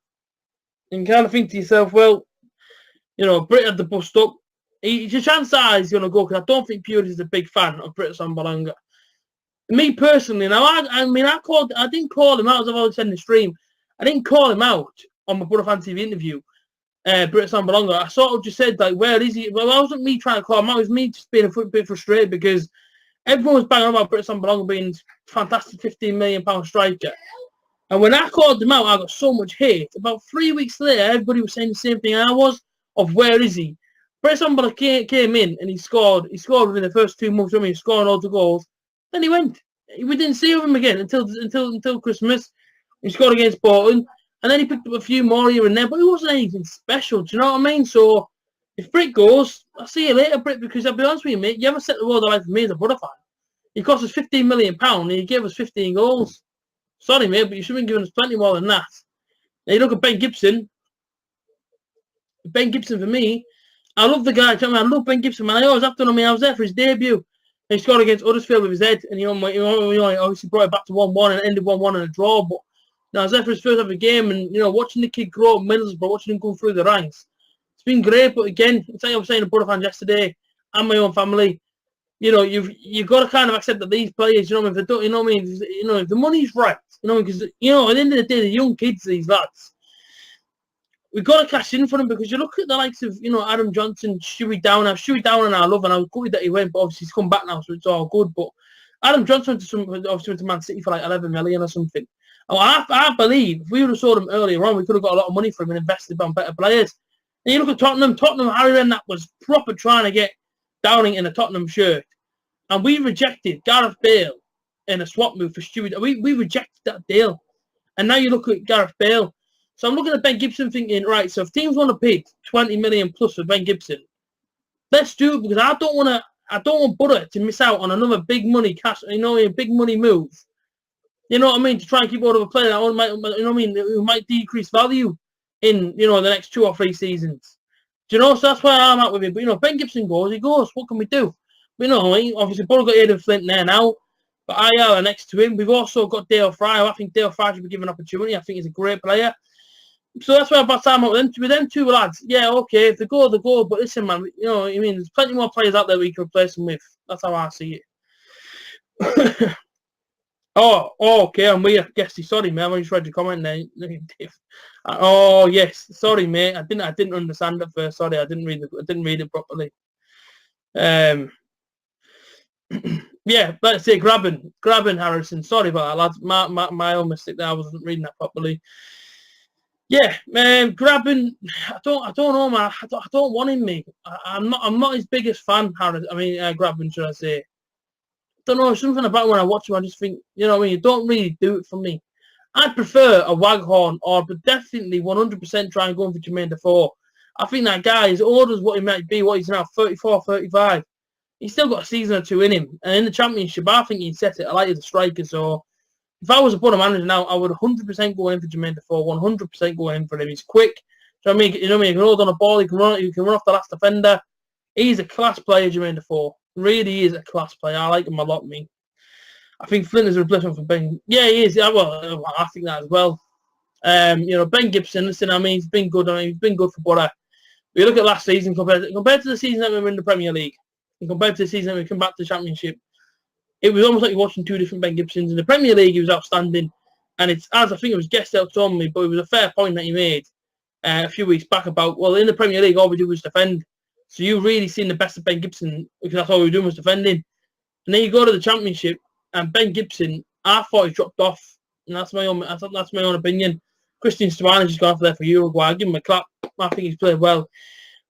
A: kind of think to yourself, well, you know, Britt had the bust up. Your chance are he's going to go, because I don't think Pulis is a big fan of Britt Sambalanga. Me personally, now I didn't call him out, as I've always said in the stream. I didn't call him out on my Borofantv interview. Britt Sambalanga. I sort of just said, like, where is he? Well, it wasn't me trying to call him out. It was me just being a bit frustrated because everyone was banging on about Britt Sambalanga being a fantastic £15 million striker. And when I called him out, I got so much hate. About 3 weeks later, everybody was saying the same thing I was, of where is he? Britt Sambalanga came in and he scored. He scored within the first 2 months. I mean, he scored all the goals. Then he went. We didn't see him again until Christmas. He scored against Bolton. And then he picked up a few more here and there, but it wasn't anything special. Do you know what I mean? So, if Britt goes, I'll see you later, Britt, because I'll be honest with you, mate, you haven't set the world alight for me as a Brother fan. He cost us £15 million and he gave us 15 goals. Sorry, mate, but you should have been giving us plenty more than that. Now, you look at Ben Gibson. Ben Gibson, for me, I love the guy. I love Ben Gibson, man. I always have to know me. I was there for his debut. He scored against Huddersfield with his head, and he obviously brought it back to 1-1 and ended 1-1 in a draw, but now, I was there for his first ever game, and, you know, watching the kid grow up Middlesbrough, watching him go through the ranks, it's been great. But again, it's like I was saying to Brother fans yesterday, and my own family, you know, you've got to kind of accept that these players, you know, if they don't, you know what I mean, you know, if the money's right, you know, because, you know, at the end of the day, the young kids, these lads, we've got to cash in for them, because you look at the likes of, you know, Adam Johnson, Stewie Downer. Stewie Downer, I love, and I was gutted that he went, but obviously he's come back now, so it's all good. But Adam Johnson went to Man City for like 11 million or something. Oh, I believe if we would have sold him earlier on, we could have got a lot of money for him and invested on better players. And you look at Tottenham, Harry Redknapp was proper trying to get Downing in a Tottenham shirt. And we rejected Gareth Bale in a swap move for Stewie. We rejected that deal. And now you look at Gareth Bale. So I'm looking at Ben Gibson thinking, right, so if teams want to pay 20 million plus for Ben Gibson, let's do it, because I don't want Butter to miss out on another big money cash, you know, a big money move. You know what I mean? To try and keep hold of a player that might, you know what I mean, who might decrease value in, you know, the next 2 or 3 seasons. Do you know? So that's where I'm at with it. But, you know, Ben Gibson goes, he goes. What can we do? You know, obviously, Bull got Aidan Flint there now, but IR are next to him. We've also got Dale Fry. I think Dale Fry should be given an opportunity. I think he's a great player. So that's why I'm about time out with them 2 lads. Yeah, okay, if they go, they go. But listen, man, you know, I mean, there's plenty more players out there we can replace them with. That's how I see it. Oh, okay, I'm weird. Guessy, sorry, mate. I just read your comment there. Oh, yes, sorry, mate. I didn't understand it first. Sorry, I didn't read it properly. Yeah, let's say grabbing Harrison. Sorry about that, lads. My own mistake there. I wasn't reading that properly. Yeah, grabbing. I don't know, man. I don't want him, mate. I'm not his biggest fan, Harris. I mean, grabbing, should I say? Don't know, something about when I watch him, I just think, you know what I mean, you don't really do it for me. I'd prefer a Waghorn, or but definitely 100% try and go in for Jermaine Defoe. I think that guy, as old as what he might be, what he's now, 34, 35, he's still got a season or 2 in him. And in the Championship, I think he'd set it alight as a striker. So if I was a Borough manager now, I would 100% go in for Jermaine Defoe, 100% go in for him. He's quick. Do you know what I mean? You know what I mean? He can hold on a ball, he can run off the last defender. He's a class player, Jermaine Defoe. Really is a class player. I like him a lot, me. I think Flint is a replacement for Ben. Yeah, he is. Yeah, well, I think that as well. You know, Ben Gibson, listen, I mean, he's been good. I mean, he's been good for Borough. We look at last season compared to the season that we were in the Premier League, and compared to the season that we come back to the Championship, it was almost like you're watching 2 different Ben Gibsons. In the Premier League, he was outstanding, and it's, as I think it was guest out on me, but it was a fair point that he made a few weeks back about, well, in the Premier League, all we do was defend. So you really seen the best of Ben Gibson because that's all we were doing was defending. And then you go to the Championship, and Ben Gibson, I thought he dropped off, and that's my own. That's my own opinion. Christian Stuani just gone off there for Uruguay. I give him a clap. I think he's played well.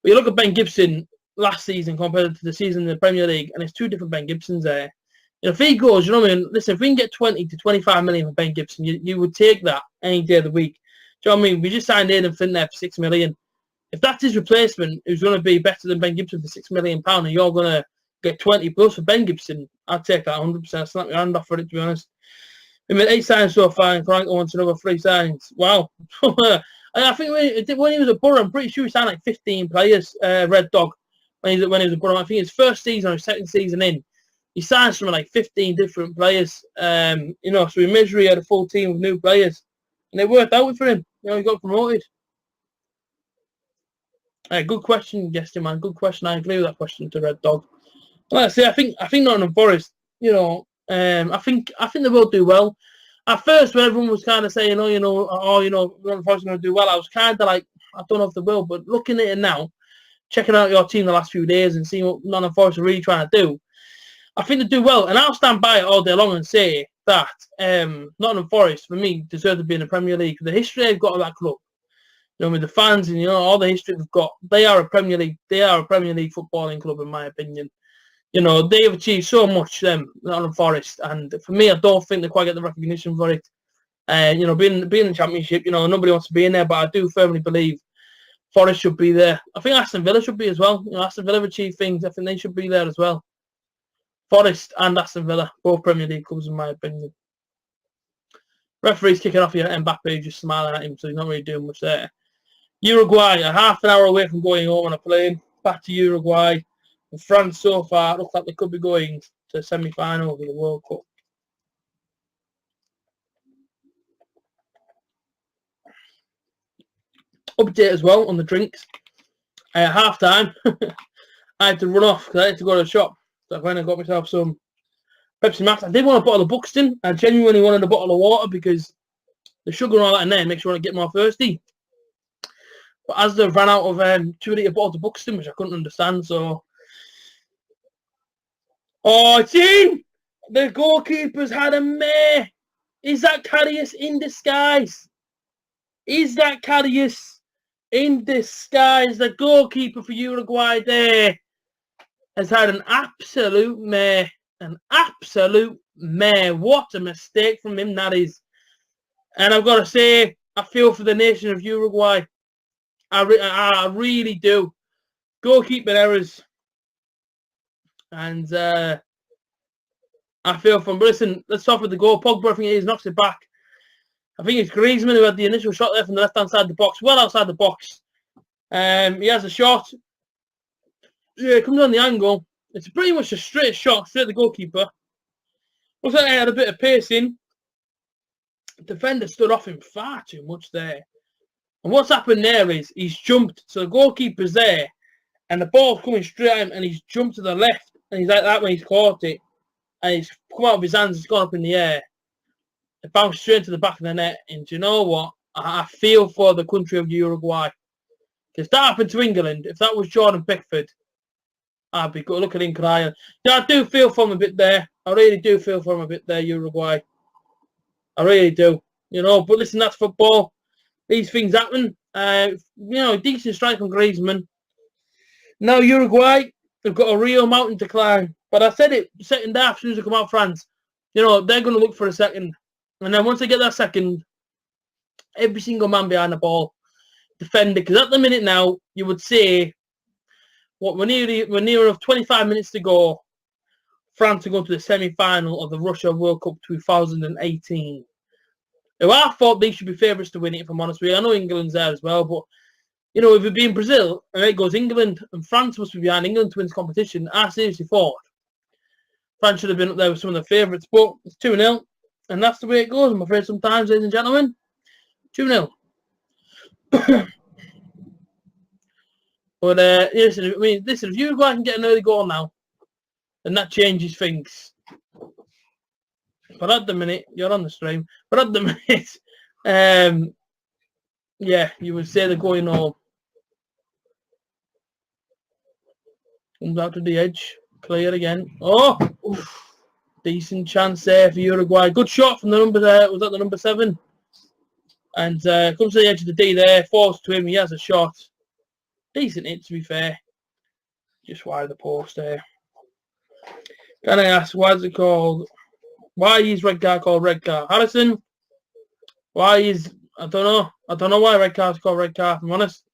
A: But you look at Ben Gibson last season compared to the season in the Premier League, and it's two different Ben Gibsons there. You know, if he goes, you know what I mean? Listen, if we can get 20 to 25 million for Ben Gibson, you would take that any day of the week. Do you know what I mean? We just signed Aidan Flint there for 6 million. If that's his replacement, who's going to be better than Ben Gibson for £6 million, and you're going to get 20 plus for Ben Gibson, I'd take that 100%. Snap your hand off for it, to be honest. We made 8 signings so far, and Franco wants another 3 signings. Wow. I think when he was at Borough, I'm pretty sure he signed like 15 players, Red Dog, when he was at Borough. I think his first season or his second season in, he signed from like 15 different players. You know, so in misery, he had a full team of new players. And it worked out for him. You know, he got promoted. Good question, Justin, man. Good question. I agree with that question to Red Dog. Like I say, I think Nottingham Forest, you know, I think they will do well. At first, when everyone was kind of saying, Nottingham Forest are going to do well, I was kind of like, I don't know if they will. But looking at it now, checking out your team the last few days and seeing what Nottingham Forest are really trying to do, I think they do well. And I'll stand by it all day long and say that Nottingham Forest, for me, deserve to be in the Premier League. The history they've got of that club, you know, with the fans and, you know, all the history they've got, they are a Premier League footballing club, in my opinion. You know, they have achieved so much, Nottingham Forest, and for me, I don't think they quite get the recognition for it. You know, being in the Championship, you know, nobody wants to be in there, but I do firmly believe Forest should be there. I think Aston Villa should be as well. You know, Aston Villa have achieved things. I think they should be there as well. Forest and Aston Villa, both Premier League clubs, in my opinion. Referee's kicking off here. Mbappe just smiling at him, so he's not really doing much there. Uruguay, a half an hour away from going home on a plane. Back to Uruguay. And France so far looks like they could be going to the semi-final of the World Cup. Update as well on the drinks. At half time, I had to run off because I had to go to the shop. So I went and got myself some Pepsi Max. I did want a bottle of Buxton. I genuinely wanted a bottle of water because the sugar and all that in there makes you want to get more thirsty. But as they've ran out of 2-litre bottles of Buxton, which I couldn't understand, so... Oh, it's in! The goalkeeper's had a mare! Is that Karius in disguise? Is that Karius in disguise? The goalkeeper for Uruguay there has had an absolute mare. An absolute mare. What a mistake from him that is. And I've got to say, I feel for the nation of Uruguay. I really do. Goalkeeper errors. And I feel from... But listen, let's start with the goal. Pogba, I think he knocks it back. I think it's Griezmann who had the initial shot there from the left-hand side of the box. Well outside the box. He has a shot. Yeah, it comes on the angle. It's pretty much a straight shot, straight at the goalkeeper. Looks like he had a bit of pacing. The defender stood off him far too much there. And what's happened there is he's jumped. So the goalkeeper's there. And the ball's coming straight at him. And he's jumped to the left. And he's like that when he's caught it. And he's come out of his hands. It's gone up in the air. It bounced straight to the back of the net. And do you know what? I feel for the country of Uruguay. Because that happened to England. If that was Jordan Pickford, I'd be good. Look at him crying. Yeah, I do feel for him a bit there. I really do feel for him a bit there, Uruguay. I really do. You know, but listen, that's football. These things happen. You know, decent strike from Griezmann. Now Uruguay, they've got a real mountain to climb. But I said it, second half, as soon as they come out of France, you know, they're going to look for a second. And then once they get that second, every single man behind the ball, defend it. Because at the minute now, you would say, we're near enough 25 minutes to go. France are going to the semi-final of the Russia World Cup 2018. Now, I thought they should be favourites to win it, if I'm honest with you. I know England's there as well, but, you know, if it be in Brazil, and it goes England, and France must be behind England to win this competition, I seriously thought France should have been up there with some of the favourites, but it's 2-0, and that's the way it goes, I'm afraid, sometimes, ladies and gentlemen. 2-0. But, listen, if Uruguay can get an early goal now, then that changes things. But at the minute, you're on the stream, but at the minute, yeah, you would say they're going home. Comes out to the edge. Clear again. Oh! Oof. Decent chance there for Uruguay. Good shot from the number there. Was that the number 7? And comes to the edge of the D there. Falls to him. He has a shot. Decent hit, to be fair. Just wide of the post there. Can I ask, why is it called... Why is red card called red card? Harrison? Why is... I don't know. I don't know why red card's called red card, if I'm honest.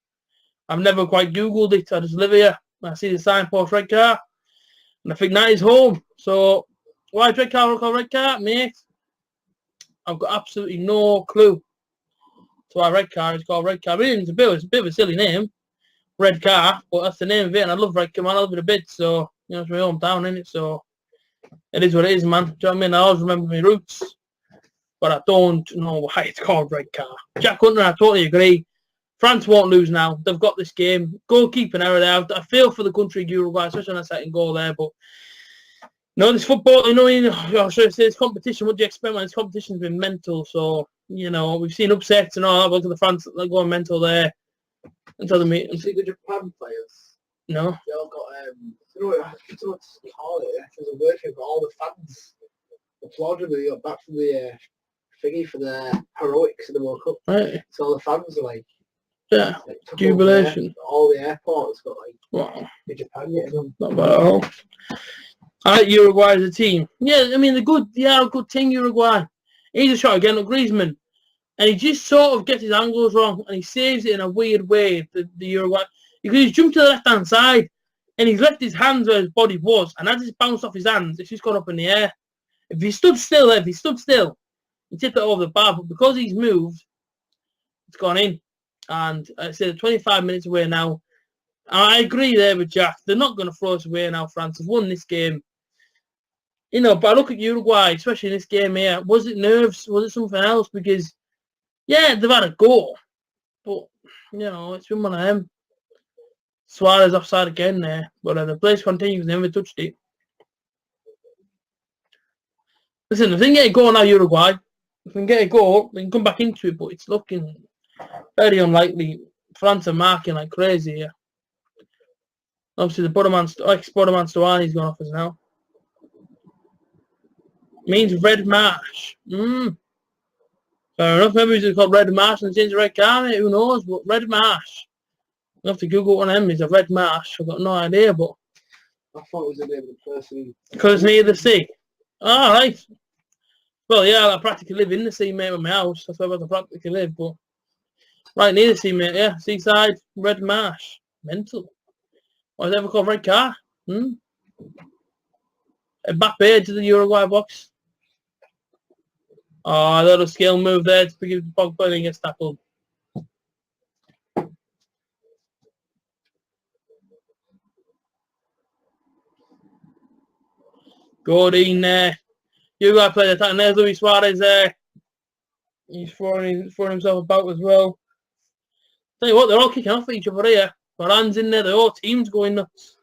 A: I've never quite Googled it. I just live here. I see the signpost red card. And I think that is home. So, why is red card called red card, mate? I've got absolutely no clue. So why red card is called red card. I mean, it's a bit of a silly name. Red car, but that's the name of it. And I love red car, man. I love it a bit. So, you know, it's my hometown, isn't it? So, it is what it is, man. Do you know what I mean? I always remember my roots. But I don't know why it's called red car. Jack Hunter, I totally agree. France won't lose now. They've got this game. Goalkeeping error there. I feel for the country of Uruguay, especially on that second goal there. But, no, this football, this competition, what do you expect, man? This competition's been mental. So, you know, we've seen upsets and all that. Look at the France going mental there. Until the meeting.
B: You see the Japan players?
A: No.
B: They all got, I don't know what to call it. There's a word for it, but all the fans applauded when they got back from the thingy for their heroics in the World Cup.
A: Right.
B: So all the fans are like,
A: yeah, jubilation.
B: All the airports got like,
A: wow,
B: the Japan getting them.
A: Not bad at all. I like Uruguay as a team. Yeah, I mean, a good team, Uruguay. He's a shot again at Griezmann. And he just sort of gets his angles wrong. And he saves it in a weird way, the Uruguay. Because he's jumped to the left-hand side. And he's left his hands where his body was. And as it's bounced off his hands, it's just gone up in the air. If he stood still, he tipped it over the bar. But because he's moved, it's gone in. And I said 25 minutes away now. I agree there with Jack. They're not going to throw us away now, France. They've won this game. You know, but I look at Uruguay, especially in this game here. Was it nerves? Was it something else? Because, yeah, they've had a goal. But, you know, it's been one of them. Suarez offside again there. But the place continues. They never touched it. Listen, if they can get a goal now, Uruguay, if they can get a goal, they can come back into it. But it's looking very unlikely. France are marking like crazy here. Obviously, the ex-Borderman Stuani's gone off us now. Means Red Marsh. Fair enough. Maybe it's called Red Marsh and change the red car, mate. Who knows? But Red Marsh. I'll have to Google one of them. Is a Red Marsh. I've got no idea, but...
B: I thought it was the name of the person.
A: Because it's near the sea. All right. Well, yeah, I practically live in the sea, mate, with my house. That's where I practically live, but... Right near the sea, mate, yeah. Seaside, Red Marsh. Mental. Why is it ever called red car? Mbappe to the Uruguay box. Oh, a little skill move there to give Pogba and he gets tackled. Godin there. Uruguay played attack, and there's Luis Suarez there. He's throwing himself about as well. Tell you what, they're all kicking off at each other here. Varane's in there, the whole team's going nuts.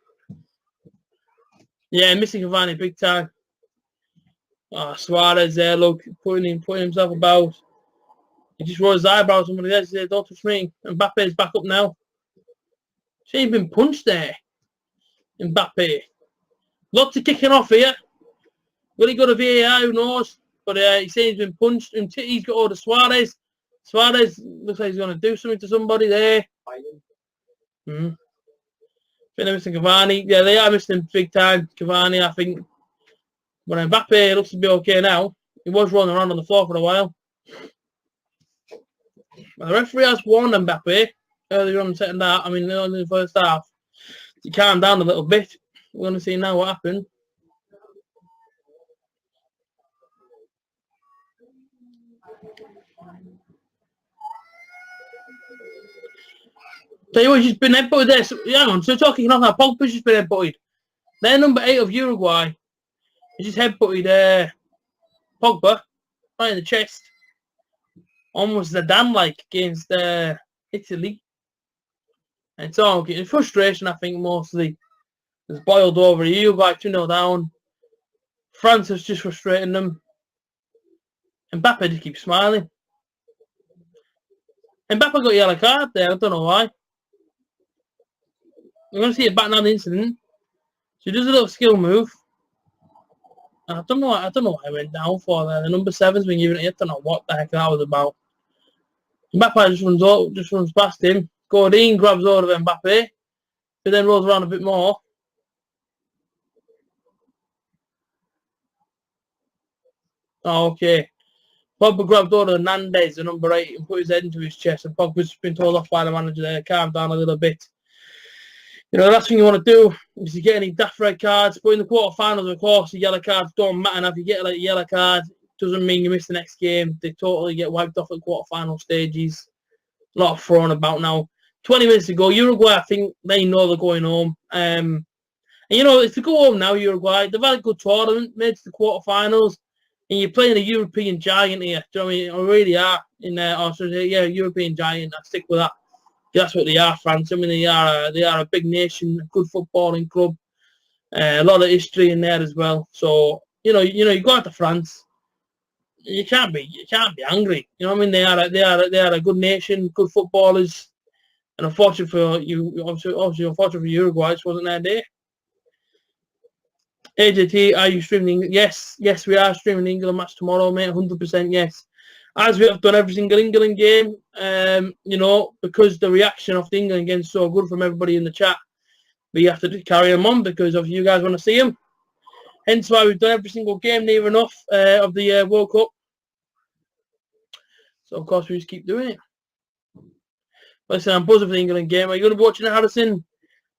A: Yeah, missing Cavani big time. Oh, Suarez there, look, putting himself about. He just rolled his eyebrows. Somebody there said, don't touch me. Mbappe's back up now. She ain't been punched there. Mbappe. Lots of kicking off here. Will he go to VAR? Who knows? But he's saying he's been punched. And he's got all the Suarez. Suarez looks like he's going to do something to somebody there. Been missing Cavani. Yeah, they are missing him big time. Cavani, I think. But Mbappe looks to be okay now. He was rolling around on the floor for a while. But the referee has warned Mbappe earlier on in the second half. I mean, in the first half. He calmed down a little bit. We're going to see now what happened. Tell you what, he's just been headbutted there. So, hang on, so talking off now, Pogba's just been headbutted. Their number 8 of Uruguay. He just headbutted Pogba right in the chest. Almost Zidane-like against Italy. And it's all getting frustration, I think, mostly. It's boiled over. Uruguay 2-0 down. France is just frustrating them. Mbappe just keeps smiling. Mbappe got a yellow card there, I don't know why. We're going to see it back now, the incident. he does a little skill move. I don't know what I went down for there. The number 7's been given it. I don't know what the heck that was about. Mbappe just runs past him. Godin grabs hold of Mbappe, but then rolls around a bit more. Oh, okay. Pogba grabbed hold of Nandez, the number 8, and put his head into his chest. And Pogba's been told off by the manager there, calm down a little bit. You know, the last thing you want to do is you get any daft red cards. But in the quarterfinals, of course, the yellow cards don't matter. Now, if you get like a yellow card, doesn't mean you miss the next game. They totally get wiped off at quarterfinal stages. A lot of throwing about now. 20 minutes ago, Uruguay, I think they know they're going home. And, you know, it's to go home now, Uruguay. They've had a good tournament, made it to the quarterfinals. And you're playing a European giant here. Do you know what I mean? Or really are. European giant. I stick with that. That's what they are, France. I mean, they are a big nation, a good footballing club. A lot of history in there as well. So, you go out to France. You can't be angry. You know what I mean? They are a good nation, good footballers. And unfortunately for you, obviously unfortunate for Uruguay, it wasn't their day. AJT, are you streaming? Yes, we are streaming the England match tomorrow, mate. 100% yes. As we have done every single England game, because the reaction of the England game is so good from everybody in the chat, we have to carry them on because of you guys want to see them. Hence why we've done every single game near enough of the World Cup. So, of course, we just keep doing it. Listen, I'm buzzing for the England game. Are you going to be watching it, Harrison?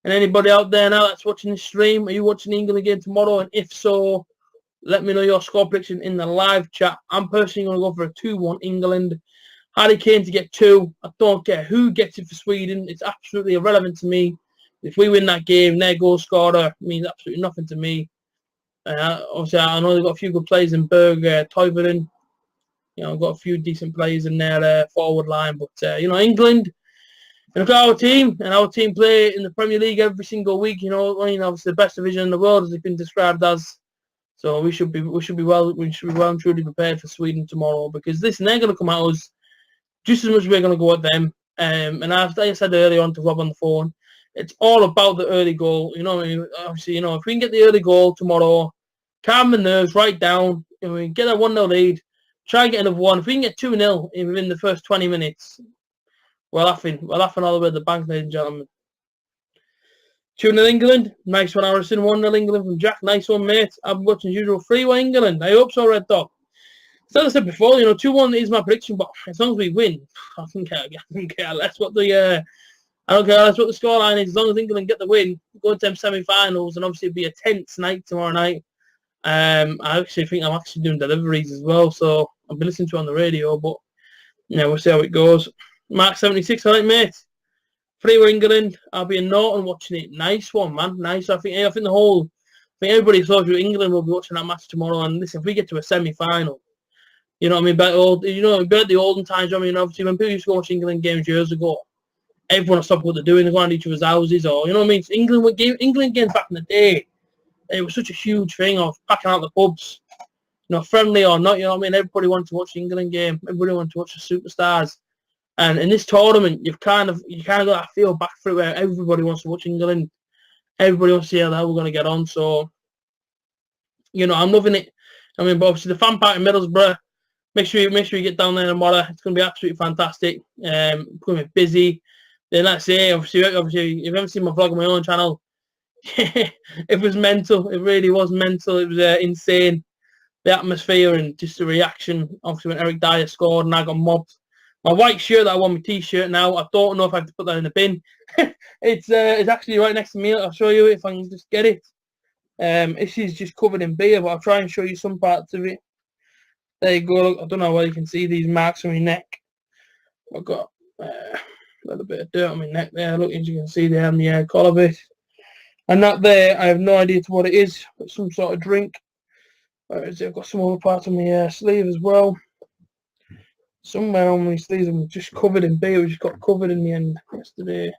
A: And anybody out there now that's watching this stream, are you watching the England game tomorrow? And if so, let me know your score prediction in the live chat. I'm personally going to go for a 2-1 England. Harry Kane to get 2. I don't care who gets it for Sweden. It's absolutely irrelevant to me. If we win that game, their goal scorer means absolutely nothing to me. Obviously, I know they've got a few good players in Berg, Toivonen. I've got a few decent players in their forward line. But, England, and look at our team, and our team play in the Premier League every single week. Obviously the best division in the world, as it's been described as. So we should be well and truly prepared for Sweden tomorrow, because listen, they're going to come at us just as much as we're going to go at them. And as I said earlier on to Rob on the phone, it's all about the early goal. Obviously, if we can get the early goal tomorrow, calm the nerves, right down, and we get a 1-0 lead, try and get another one. If we can get 2-0 within the first 20 minutes, we're laughing all the way to the bank, ladies and gentlemen. 2-0 England. Nice one, Harrison. 1-0 England from Jack. Nice one, mate. I'm watching as usual. 3-1 England. I hope so, Red Dog. So as I said before, 2-1 is my prediction, but as long as we win, I don't care less what the scoreline is. As long as England get the win, go to them semi-finals, and obviously it'll be a tense night tomorrow night. I actually think I'm doing deliveries as well, so I'll be listening to it on the radio, but we'll see how it goes. Mark 76, all right, mate. 3-1 England. I'll be in Norton watching it. Nice one, man. Nice. I think everybody thought England will be watching that match tomorrow. And listen, if we get to a semi-final, you know what I mean? About the olden times. I mean, obviously, when people used to watch England games years ago, everyone stopped what they're doing. They're going to each other's houses, or you know what I mean? England games back in the day, it was such a huge thing of packing out the pubs, friendly or not. You know what I mean? Everybody wanted to watch the England game. Everybody wanted to watch the superstars. And in this tournament, you've kind of got that feel back through where everybody wants to watch England. Everybody wants to see how the hell we're going to get on. So, I'm loving it. I mean, but obviously the fan park in Middlesbrough, make sure you get down there tomorrow. It's going to be absolutely fantastic. It's going to be busy. Then that's it. Obviously, if you haven't seen my vlog on my own channel, it was mental. It really was mental. It was insane. The atmosphere and just the reaction. Obviously, when Eric Dyer scored and I got mobbed. My white shirt that I won my t-shirt now, I don't know if I have to put that in the bin. It's actually right next to me. I'll show you if I can just get it. This is just covered in beer, but I'll try and show you some parts of it. There you go. Look, I don't know whether you can see these marks on my neck. I've got a little bit of dirt on my neck there. Look, as you can see there on the collar bit. And that there, I have no idea to what it is. But some sort of drink. I've got some other parts on my sleeve as well. Somewhere on my sleeves, I'm just covered in beer. We just got covered in the end yesterday.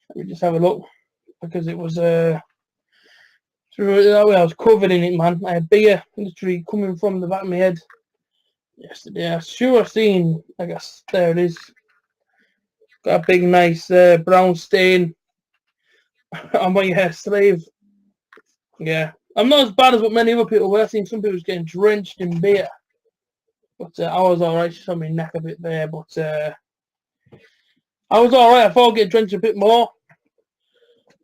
A: Let me just have a look, because it was that way I was covered in it, man. I had beer literally coming from the back of my head yesterday. I'm sure I've seen. I guess there it is. Got a big, nice brown stain on my sleeve. Yeah. I'm not as bad as what many other people were. I've seen some people getting drenched in beer. But I was alright. Just on my neck a bit there. But I was alright. I thought I'd get drenched a bit more.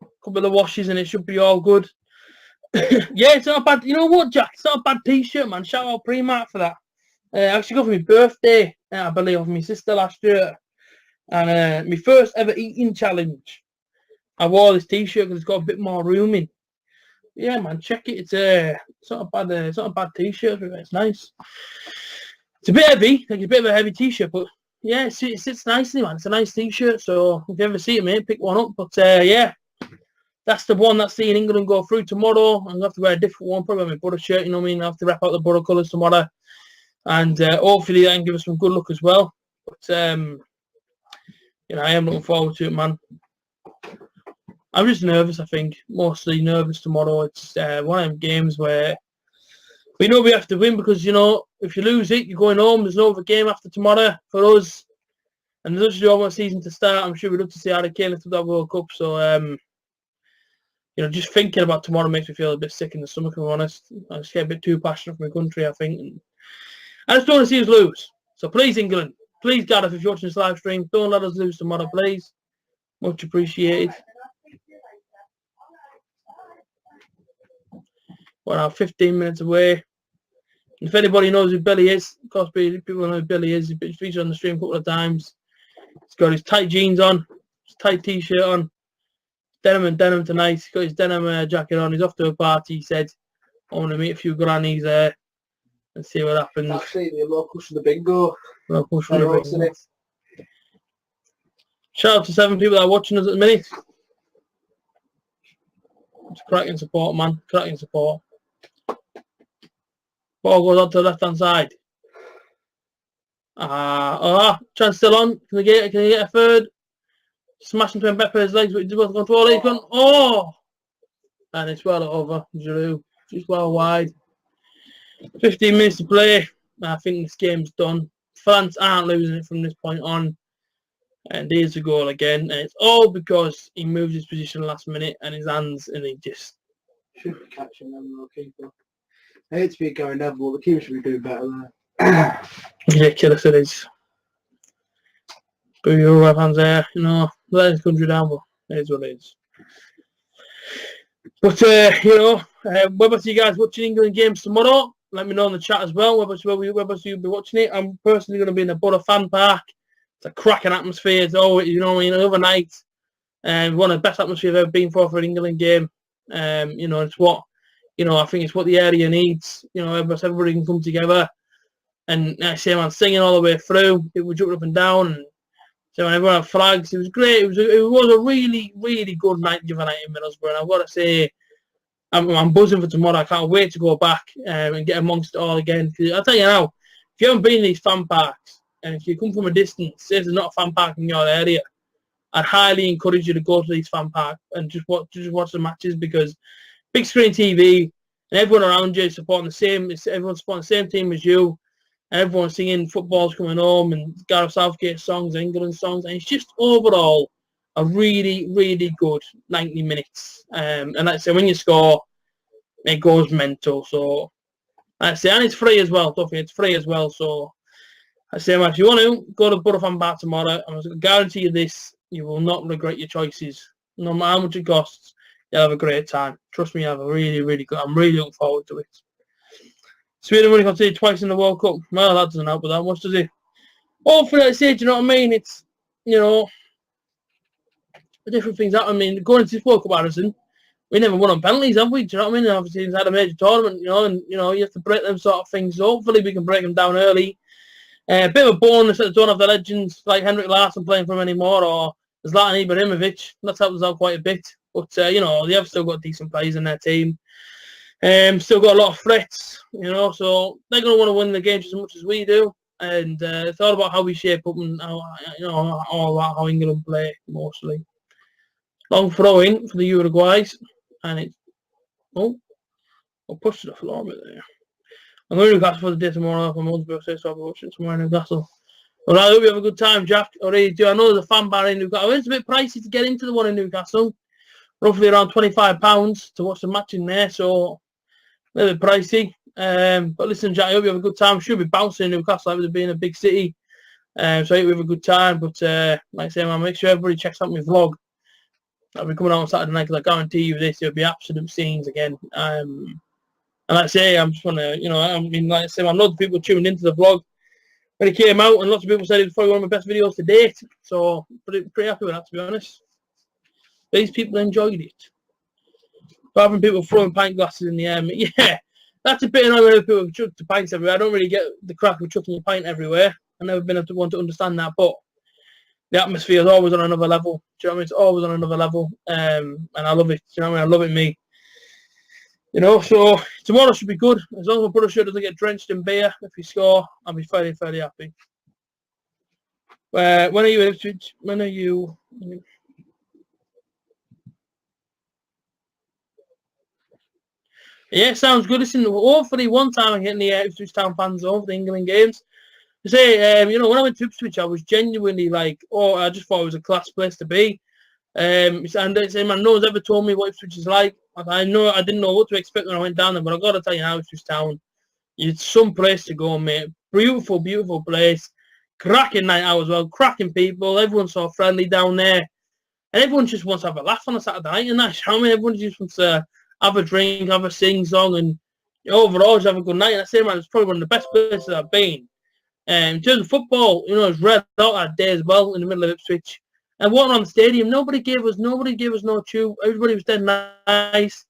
A: A couple of washes and it should be all good. Yeah, it's not bad. You know what, Jack? It's not a bad t-shirt, man. Shout out Primark for that. I actually got for my birthday, I believe, of my sister last year. And my first ever eating challenge. I wore this t-shirt because it's got a bit more room in. Yeah, man, check it. It's not a bad t-shirt. It's nice. It's a bit heavy, like a bit of a heavy t-shirt, but yeah, it sits nicely, man. It's a nice t-shirt. So if you ever see it, mate, pick one up. But yeah. That's the one that's seeing England go through tomorrow. I'm going to have to wear a different one, probably my Borough shirt, you know what I mean? I have to wrap out the Borough colours tomorrow. And hopefully that can give us some good luck as well. But, you know, I am looking forward to it, man. I'm just nervous, I think. Mostly nervous tomorrow. It's one of them games where we know we have to win because, you know, if you lose it, you're going home. There's no other game after tomorrow for us. And there's actually one season to start. I'm sure we'd love to see Harry Kane lift up that World Cup. So, you know, just thinking about tomorrow makes me feel a bit sick in the stomach, if I'm honest. I just get a bit too passionate for my country, I think. And I just don't want to see us lose. So please, England, please, Gareth, if you're watching this live stream, don't let us lose tomorrow, please. Much appreciated. We're now 15 minutes away. And if anybody knows who Billy is, of course, people know who Billy is. He's been featured on the stream a couple of times. He's got his tight jeans on, his tight t-shirt on. Denim and denim tonight. He's got his denim jacket on. He's off to a party. He said, I want to meet a few grannies there and see what happens.
B: Actually, the locals from the bingo.
A: Locals from the bingo. Shout out to 7 people that are watching us at the minute. It's cracking support, man. Cracking support. Ball goes on to the left-hand side. Chance still on. Can we get a third? Smashing to Mbappe's legs, but he doesn't control it. Oh! And it's well over. Giroud. Just well wide. 15 minutes to play. I think this game's done. France aren't losing it from this point on. And there's the goal again. And it's all because he moved his position last minute and his hands, and he just...
B: Should be catching them, the keeper. I hate to be going down, but the keeper should be doing better there.
A: Ridiculous it is. But your right hands there, you know, let his country down, but it is what it is. But, you know, whether you guys watching England games tomorrow, let me know in the chat as well, whether you'll be watching it. I'm personally going to be in the Borofantv park. It's a cracking atmosphere. It's always, you know what I mean, another night. One of the best atmospheres I've ever been for an England game. You know, it's what, you know, I think it's what the area needs. You know, everybody can come together. And I say, man, singing all the way through. People jumping up and down. And so when everyone had flags, it was great. It was a really, really good night the other night in Middlesbrough. And I've got to say, I'm buzzing for tomorrow. I can't wait to go back and get amongst it all again. I'll tell you now, if you haven't been in these fan parks, and if you come from a distance, say there's not a fan park in your area, I'd highly encourage you to go to these fan parks and just watch the matches, because big screen TV and everyone around you is supporting everyone's supporting the same team as you. Everyone's singing football's coming home and Gareth Southgate songs, England songs, and it's just overall a really, really good 90 minutes. And like I say, when you score, it goes mental. So like I say, and it's free as well. Don't forget, it's free as well. So I say, if you want to go to Borofantv Bar tomorrow, I'm going to guarantee you this: you will not regret your choices. No matter how much it costs, you'll have a great time. Trust me, you'll have a really, really good. I'm really looking forward to it. Sweden only conceded twice in the World Cup. Well, that doesn't help with that much, does it? Hopefully, like I say, do you know what I mean? It's, you know, the different things that, I mean, going into this World Cup, Harrison, we never won on penalties, have we? Do you know what I mean? Obviously, inside a major tournament, you know, and, you know, you have to break them sort of things. So hopefully, we can break them down early. A bit of a bonus that they don't have the legends like Henrik Larsson playing for them anymore, or Zlatan Ibrahimovic. That's helped us out quite a bit. But, you know, they have still got decent players in their team. Still got a lot of threats, you know, so they're going to want to win the game just as much as we do. And it's all about how we shape up and, how, you know, all about how England play, mostly. Long throw in for the Uruguays. And it's, I'll push to the floor a bit there. I'm going to Newcastle for the day tomorrow for Middlesbrough, so I'll be watching tomorrow in Newcastle. Well, I hope you have a good time, Jack. I really do. I know there's a fan bar in Newcastle. It's a bit pricey to get into the one in Newcastle. roughly around £25 to watch the match in there, so a little bit pricey. But listen, Jack, I hope you have a good time. Should be bouncing in Newcastle, like with it being a big city. So I hope we have a good time. But like I say, man, make sure everybody checks out my vlog. I'll be coming out on Saturday night because I guarantee you this, it'll be absolute scenes again. And like I say, I'm just want to, I mean, like I say, man, lots of people tuned into the vlog when it came out, and lots of people said it was probably one of my best videos to date. So pretty happy with that, to be honest. These people enjoyed it. Apart from people throwing pint glasses in the air, yeah, that's a bit annoying when people chuck the pints everywhere. I don't really get the crack of chucking a pint everywhere. I've never been able to want to understand that, but the atmosphere is always on another level. Do you know what I mean? It's always on another level, and I love it. Do you know what I mean? I love it, me. So tomorrow should be good. As long as my brother shirt doesn't get drenched in beer, if he score, I'll be fairly happy. When are you in Ipswich? When are you? Yeah, sounds good. Listen, hopefully one time I get in the Ipswich Town fan zone for the England games. I say, when I went to Ipswich, I was genuinely like, I just thought it was a class place to be. And they say, man, no one's ever told me what Ipswich is like. I didn't know what to expect when I went down there, but I got to tell you now, Ipswich Town, it's some place to go, mate. Beautiful, beautiful place. Cracking night out as well. Cracking people. Everyone's so friendly down there. And everyone just wants to have a laugh on a Saturday night. And that's how everyone just wants to have a drink, have a sing-song, and overall just have a good night. And I say, man, it's probably one of the best places I've been. In terms of football, it's red out that day as well in the middle of Ipswich. And walking on the stadium, nobody gave us no chew. Everybody was dead nice.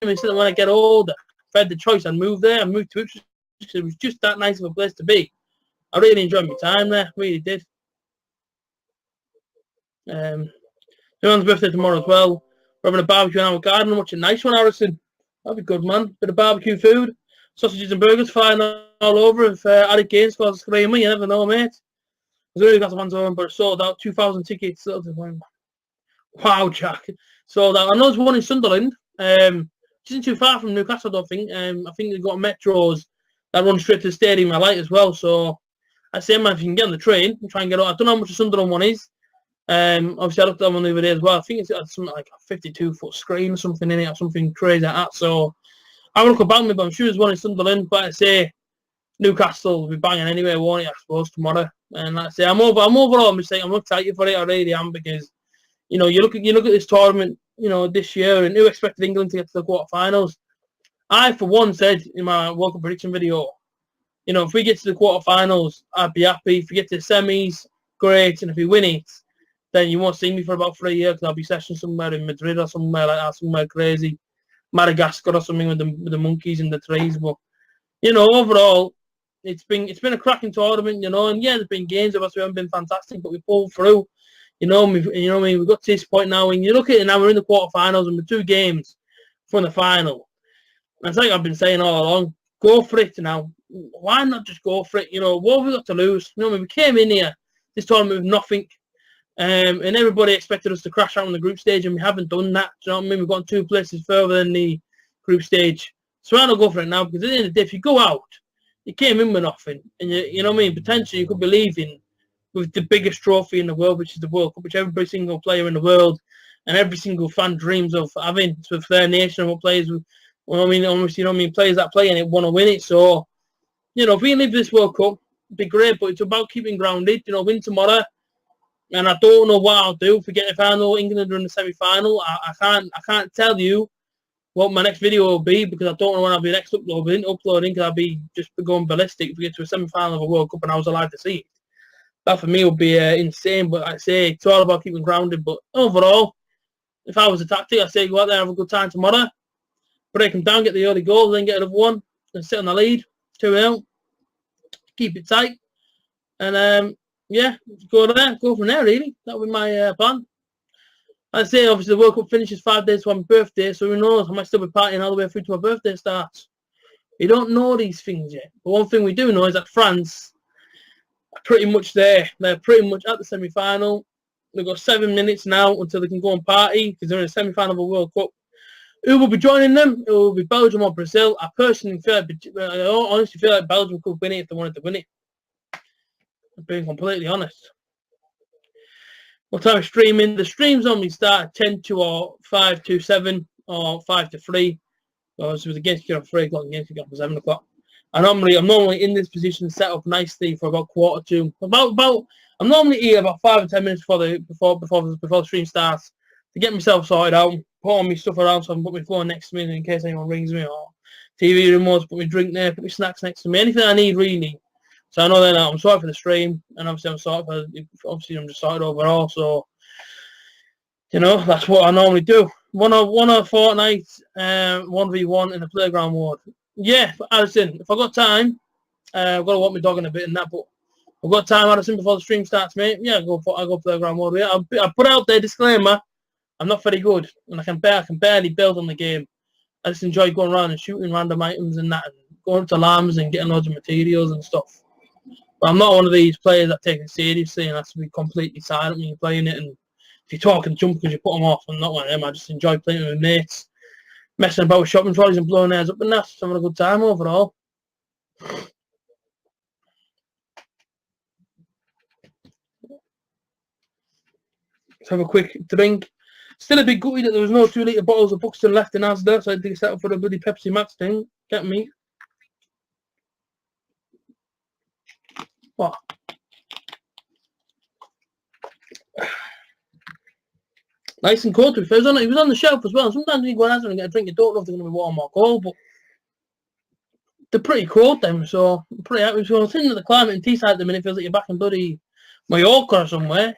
A: I mean, when I get older, if I had the choice, I'd move there. I moved to Ipswich because it was just that nice of a place to be. I really enjoyed my time there, really did. John's birthday tomorrow as well. We're having a barbecue in our garden. Watching a nice one, Harrison. That'd be good, man. Bit of barbecue food. Sausages and burgers flying all over. If Harry Kane scores a screamer, you never know, mate. There's really got the fans on, but sold out. 2,000 tickets. Wow, Jack. Sold out. I know there's one in Sunderland. Which isn't too far from Newcastle, I don't think. I think they've got metros that run straight to the stadium I like as well. So I say, man, if you can get on the train and try and get on. I don't know how much the Sunderland one is. Obviously, I looked at that one the other day as well. I think it's got something like a 52-foot screen or something in it, or something crazy like that. So I will look about me, but I'm sure there's one in Sunderland. But I say Newcastle will be banging anyway, won't it? I suppose tomorrow. And like I say, I'm overall, I'm excited for it. I really am, because you look at this tournament, this year, and who expected England to get to the quarterfinals? I, for one, said in my World Cup prediction video, if we get to the quarterfinals, I'd be happy. If we get to the semis, great. And if we win it, then you won't see me for about 3 years, because I'll be session somewhere in Madrid or somewhere like that, somewhere crazy, Madagascar or something with the monkeys and the trees. But overall, it's been a cracking tournament, and yeah, there's been games of us who haven't been fantastic, but we pulled through. We've got to this point now, and you look at it now, we're in the quarterfinals and we're 2 games from the final. And it's like I've been saying all along, go for it now. Why not just go for it? What have we got to lose? We came in here, this tournament, with nothing. And everybody expected us to crash out in the group stage, and we haven't done that. Do you know what I mean? We've gone 2 places further than the group stage. So why not go for it now? Because at the end of the day, if you go out, you came in with nothing, and you know what I mean? Potentially you could be leaving with the biggest trophy in the world, which is the World Cup, which every single player in the world and every single fan dreams of having with their nation. What players, obviously, players that play in it want to win it. So, if we leave this World Cup, it'd be great, but it's about keeping grounded. Win tomorrow. And I don't know what I'll do. If I know England are in the semi-final, I can't tell you what my next video will be, because I don't know when I'll be next uploading, because I'll be just going ballistic if we get to a semi-final of a World Cup and I was alive to see it. That for me would be insane. But I say it's all about keeping grounded. But overall, if I was a tactic, I'd say go out there, have a good time tomorrow, break them down, get the early goal, then get another one, and sit on the lead, 2-0, keep it tight, and yeah, go from there, really. That would be my plan. I'd say, obviously, the World Cup finishes 5 days to my birthday, so who knows, I might still be partying all the way through to my birthday starts. We don't know these things yet. But one thing we do know is that France are pretty much there. They're pretty much at the semi-final. They've got 7 minutes now until they can go and party, because they're in the semi-final of a World Cup. Who will be joining them? It will be Belgium or Brazil. I honestly feel like Belgium could win it if they wanted to win it. I'm being completely honest. what time of streaming? The streams normally start at 10 to or 5 to 7 or 5 to 3. So it was against kick off 3 o'clock and against kick off 7 o'clock. I'm normally in this position set up nicely for about quarter to I'm normally here about 5 or 10 minutes before the stream starts to get myself sorted out, put on my stuff around so I can put my phone next to me in case anyone rings me, or TV remotes, put my drink there, put my snacks next to me, anything I need really. So I know that I'm sorted for the stream, and obviously I'm just sorted overall. So that's what I normally do. One a fortnight, 1v1 in the playground mode. Yeah, Addison, if I got time, I've got to walk my dog in a bit and that, but I've got time, Addison, before the stream starts, mate. Yeah, I go playground mode. Yeah, I put out there disclaimer. I'm not very good, and I can barely build on the game. I just enjoy going around and shooting random items and that, and going to LAMs and getting loads of materials and stuff. But I'm not one of these players that take it seriously and has to be completely silent when you're playing it. And if you talk and jump because you put them off, I'm not one of them. I just enjoy playing with mates, messing about with shopping trolleys and blowing theirs up and that. Just having a good time overall. Let's have a quick drink. Still a bit gutty that there was no 2 litre bottles of Buxton left in Asda, so I had to set up for a bloody Pepsi Max thing. Get me. What? Nice and cold to be fair. He was on the shelf as well. Sometimes you go in Asda and get a drink, you don't know if they're going to be warm or cold, but they're pretty cold then, so I'm pretty happy. So I was thinking of the climate in Teesside at the minute, feels like you're back in bloody Mallorca or somewhere.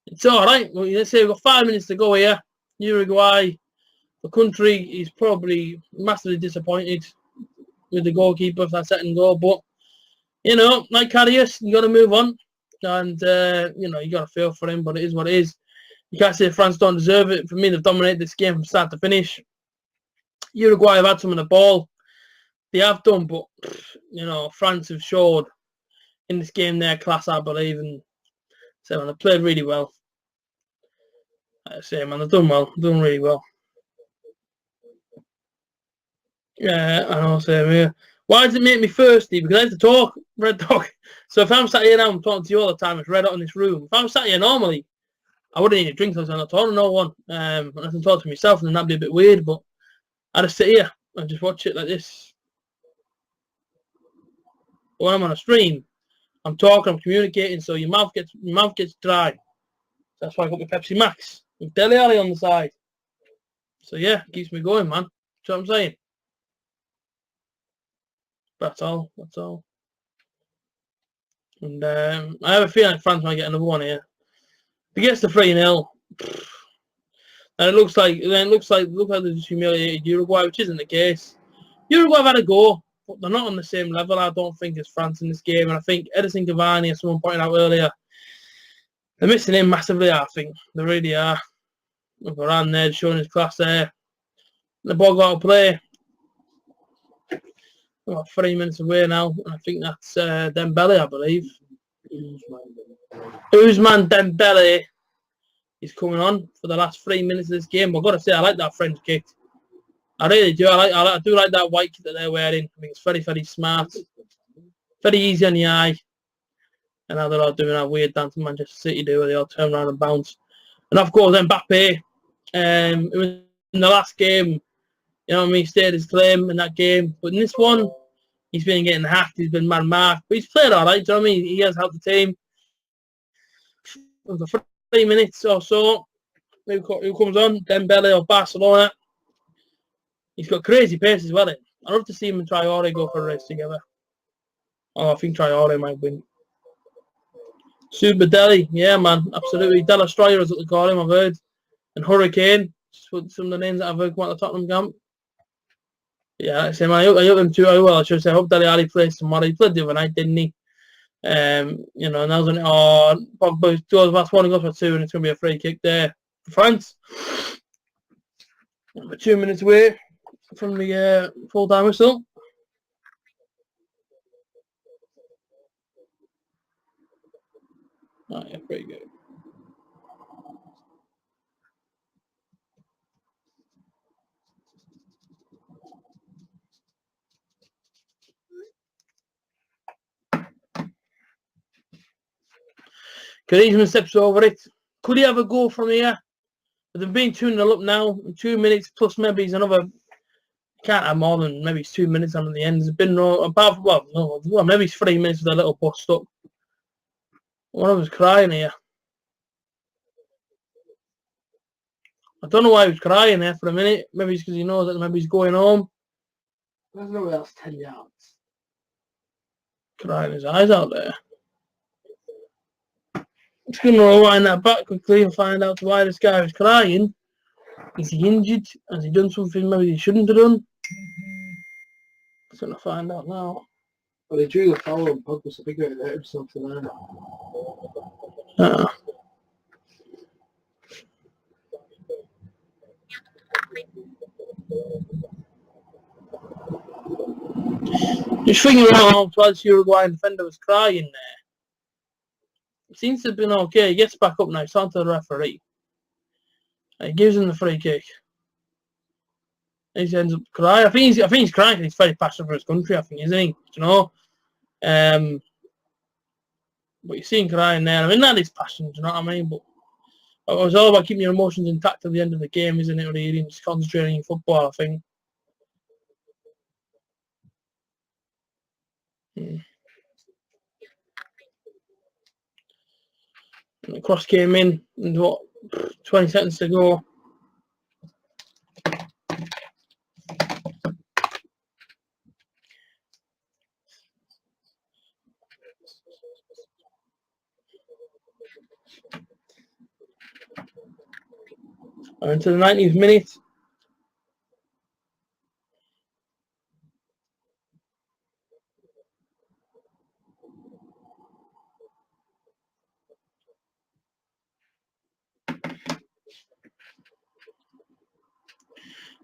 A: It's alright. Well, let's say we've got 5 minutes to go here. Uruguay, the country is probably massively disappointed with the goalkeeper for that second goal, but like Karius, you got to move on, and you got to feel for him, but it is what it is. You can't say France don't deserve it. For me, they've dominated this game from start to finish. Uruguay have had some of the ball. They have done, but France have showed in this game their class, I believe, and so they've played really well. I say, man, they've done well, done really well. Yeah, I know, same here. Why does it make me thirsty? Because I have to talk, Red Dog. So if I'm sat here now, I'm talking to you all the time, it's red hot in this room. If I'm sat here normally, I wouldn't need a drink, so I'm not talking to no one. I can talk to myself, and that'd be a bit weird, but I just sit here and just watch it like this. But when I'm on a stream, I'm talking, I'm communicating, so your mouth gets dry. So that's why I got my Pepsi Max with Deli Ali on the side. So yeah, keeps me going, man. That's what I'm saying. That's all. And I have a feeling like France might get another one here. If he gets the 3-0, and it looks like they just humiliated Uruguay, which isn't the case. Uruguay have had a go, but they're not on the same level, I don't think, as France in this game. And I think Edison Cavani, as someone pointed out earlier, they're missing him massively, I think. They really are. Varane there showing his class there. The ball got to play. About 3 minutes away now, and I think that's Dembele, I believe. Ousmane Dembele is coming on for the last 3 minutes of this game. But I've got to say, I like that French kit. I really do. I do like that white kit that they're wearing. I think it's very, very smart. Very easy on the eye. And now they're all doing that weird dance in Manchester City do where they all turn around and bounce. And of course, Mbappe, it was in the last game, he stayed his claim in that game. But in this one, he's been getting hacked, he's been man-marked. But he's played all right, do you know what I mean? He has helped the team. For 3 minutes or so, who comes on? Dembele of Barcelona. He's got crazy pace as well. I'd love to see him and Traore go for a race together. Oh, I think Traore might win. Super Deli, yeah, man, absolutely. Della Stroyer is what they call him, I've heard. And Hurricane, just some of the names that I've heard come out of the Tottenham camp. Yeah, I say, man, I hope them two. I should say, I hope Dele Alli plays tomorrow. He played the other night, didn't he? And that was Pogba goes past 1 and goes for 2, and it's going to be a free kick there for France. We're 2 minutes away from the full-time whistle. Oh, yeah, pretty good. Griezmann steps over it. Could he have a go from here? But they've been 2-0 up now. 2 minutes plus maybe it's another. Can't have more than maybe it's 2 minutes on at the end. There's been no about well maybe it's 3 minutes with a little bust up. One of us crying here. I don't know why he was crying there for a minute. Maybe it's because he knows that maybe he's going home.
B: There's nowhere else 10 yards.
A: Crying his eyes out there. I'm just going to rewind that back quickly and find out why this guy was crying. Is he injured? Has he done something maybe he shouldn't have done? I'm going to find out now.
B: Well, he drew the foul on Pogba, so I think he hurt himself there.
A: Just thinking around while this Uruguayan defender was crying there. It seems to have been okay. He gets back up now. It's on to the referee. He gives him the free kick. He ends up crying. I think he's crying because he's very passionate for his country. I think, isn't he? You know. But you see him crying there. I mean, that is passion. Do you know what I mean? But it was all about keeping your emotions intact at the end of the game, isn't it? Really, and just concentrating on football. I think. And the cross came in, and what, 20 seconds to go. We're into the 90th minute.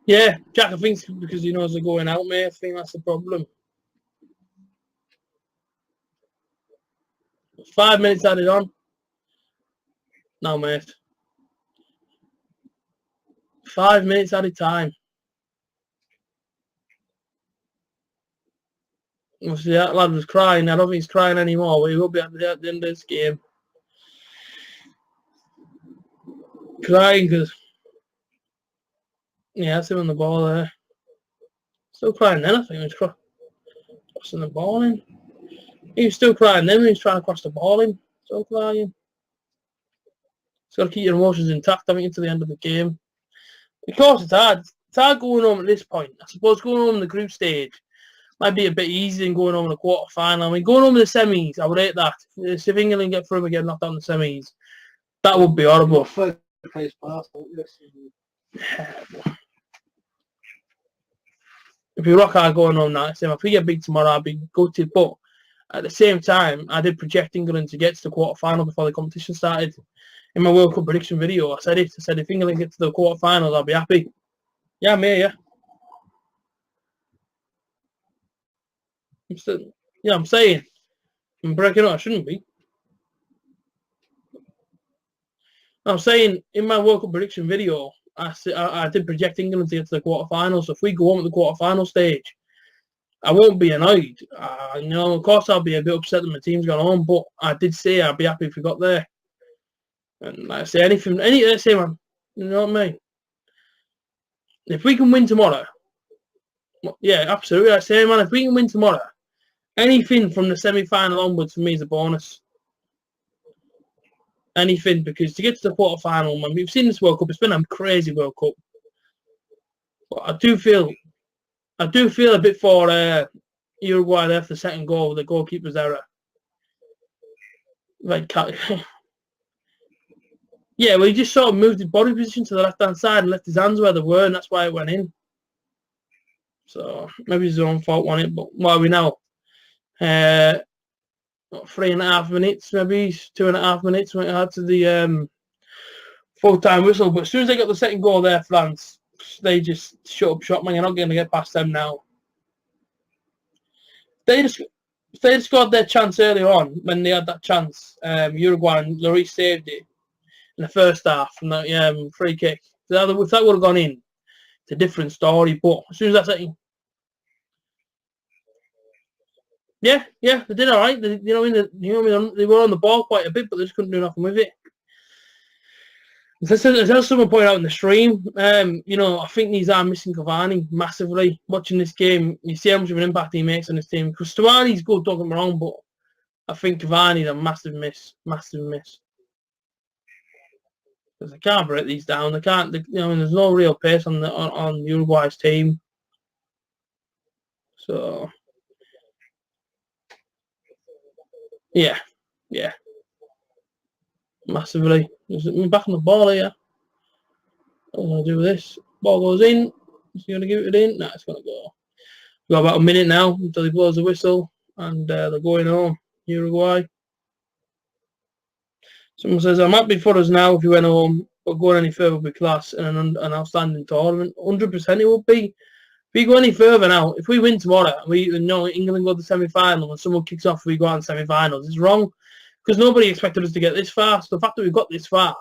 A: Yeah, Jack, I think it's because he knows they're going out, mate. I think that's the problem. 5 minutes added on. No, mate. 5 minutes added time. Obviously, that lad was crying. I don't think he's crying anymore, but he will be at the end of this game. Crying because... Yeah, that's him on the ball there. Still crying then, I think. He was crossing the ball in. He was still crying then when he was trying to cross the ball in. Still crying. Just got to keep your emotions intact, I think, until the end of the game. Of course, it's hard. It's hard going home at this point. I suppose going home in the group stage might be a bit easier than going home in the quarter-final. I mean, going home in the semis, I would hate that. If England get through and get knocked out in the semis, that would be horrible. If we rock hard going home now, if we get beat tomorrow, I'd be gutted. But at the same time, I did project England to get to the quarter-final before the competition started. In my World Cup prediction video, I said if England get to the quarter-finals, I'll be happy. Yeah, I'm here, yeah. I'm saying. I'm breaking up, I shouldn't be. I'm saying, in my World Cup prediction video, I did project England to get to the quarter-finals. So if we go on at the quarter-final stage, I won't be annoyed. Of course I'll be a bit upset that my team's gone home, but I did say I'd be happy if we got there. And like I say, let's say, man, you know what I mean? If we can win tomorrow, yeah, absolutely. I say, man, if we can win tomorrow, anything from the semi-final onwards for me is a bonus. Anything, because to get to the quarter-final, man, we've seen this World Cup. It's been a crazy World Cup. But I do feel a bit for Uruguay there for the second goal, the goalkeeper's error. Like, yeah, well, he just sort of moved his body position to the left-hand side and left his hands where they were, and that's why it went in. So maybe it's his own fault on it, but what are we now? 3.5 minutes, maybe 2.5 minutes went out to the full-time whistle. But as soon as they got the second goal there, France, they just shut up shop, man. You're not going to get past them now. If they had scored their chance early on, when they had that chance, Uruguay and Lloris saved it in the first half from that free kick. If that would have gone in, it's a different story. But as soon as that's it, yeah, they did all right. They were on the ball quite a bit, but they just couldn't do nothing with it. As someone pointed out in the stream, you know, I think these are missing Cavani massively. Watching this game, you see how much of an impact he makes on this team. Because Stuari's good, don't get me wrong, but I think Cavani's a massive miss. Because they can't break these down. They can't. You know, there's no real pace on Uruguay's team. So yeah, massively. Back on the ball here. What am I gonna do with this? Ball goes in. Is he gonna give it in? No, it's gonna go. We've got about a minute now until he blows the whistle, and they're going home. Uruguay. Someone says, I'm happy for us now if you went home, but going any further would be class and an outstanding tournament. 100% it would be. If we go any further now, if we win tomorrow, you know England go to the semi-final and someone kicks off, we go out in semi-finals. It's wrong because nobody expected us to get this far. So the fact that we've got this far,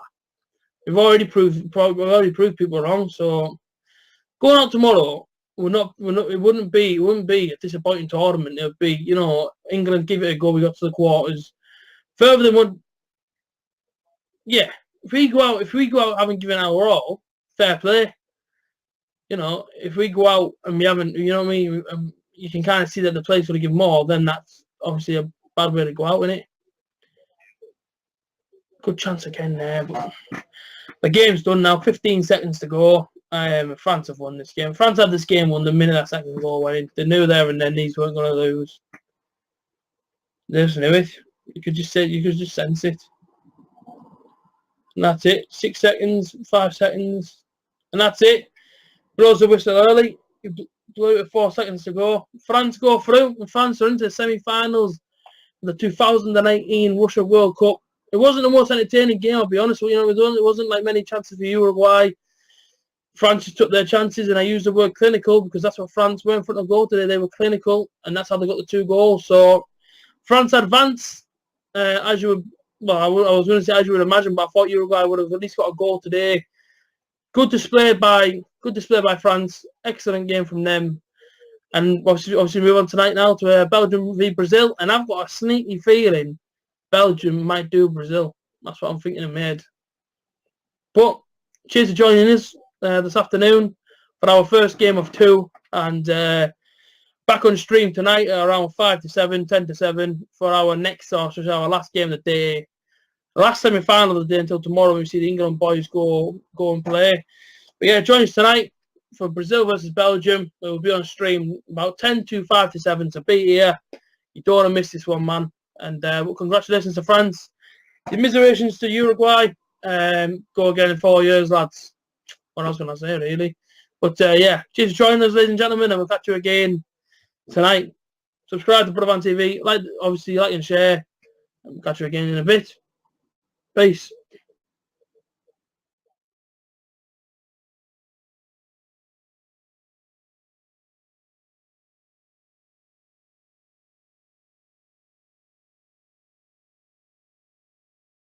A: we've already proved people wrong. So going out tomorrow, it wouldn't be a disappointing tournament. It would be, you know, England give it a go. We got to the quarters. Further than one. Yeah, if we go out having given our all, fair play. You know, if we go out and we haven't, you know what I mean, you can kind of see that the players would have given more, then that's obviously a bad way to go out, isn't it? Good chance again there, but the game's done now. 15 seconds to go. France have won this game. France had this game won the minute that second goal went in. They knew there and then these weren't going to lose. They just knew it. You could just sense it. And that's it. 6 seconds, 5 seconds, and that's it. Blows the whistle early. He blew it with 4 seconds to go. France go through, and France are into the semi-finals of the 2018 Russia World Cup. It wasn't the most entertaining game, I'll be honest with you. It wasn't like many chances for Uruguay. France just took their chances, and I use the word clinical because that's what France were in front of goal today. They were clinical, and that's how they got the 2 goals. So France advanced, as you would. Well, I was going to say as you would imagine, but I thought Uruguay would have at least got a goal today. Good display by France. Excellent game from them. And obviously move on tonight now to Belgium v Brazil. And I've got a sneaky feeling Belgium might do Brazil. That's what I'm thinking of made. But cheers for joining us this afternoon for our first game of 2. And back on stream tonight around 5 to 7, 10 to 7 for our next, our last game of the day. The last semi-final of the day until tomorrow we see the England boys go and play. But yeah, join us tonight for Brazil versus Belgium. It will be on stream about 10 to 5 to 7, so be here. You don't want to miss this one, man. And well, congratulations to France. Commiserations to Uruguay. Go again in 4 years, lads. What else can I say, really? But yeah, cheers for joining us, ladies and gentlemen, and we'll catch you again tonight. Subscribe to Borofantv, like and share. And we'll catch you again in a bit. Peace.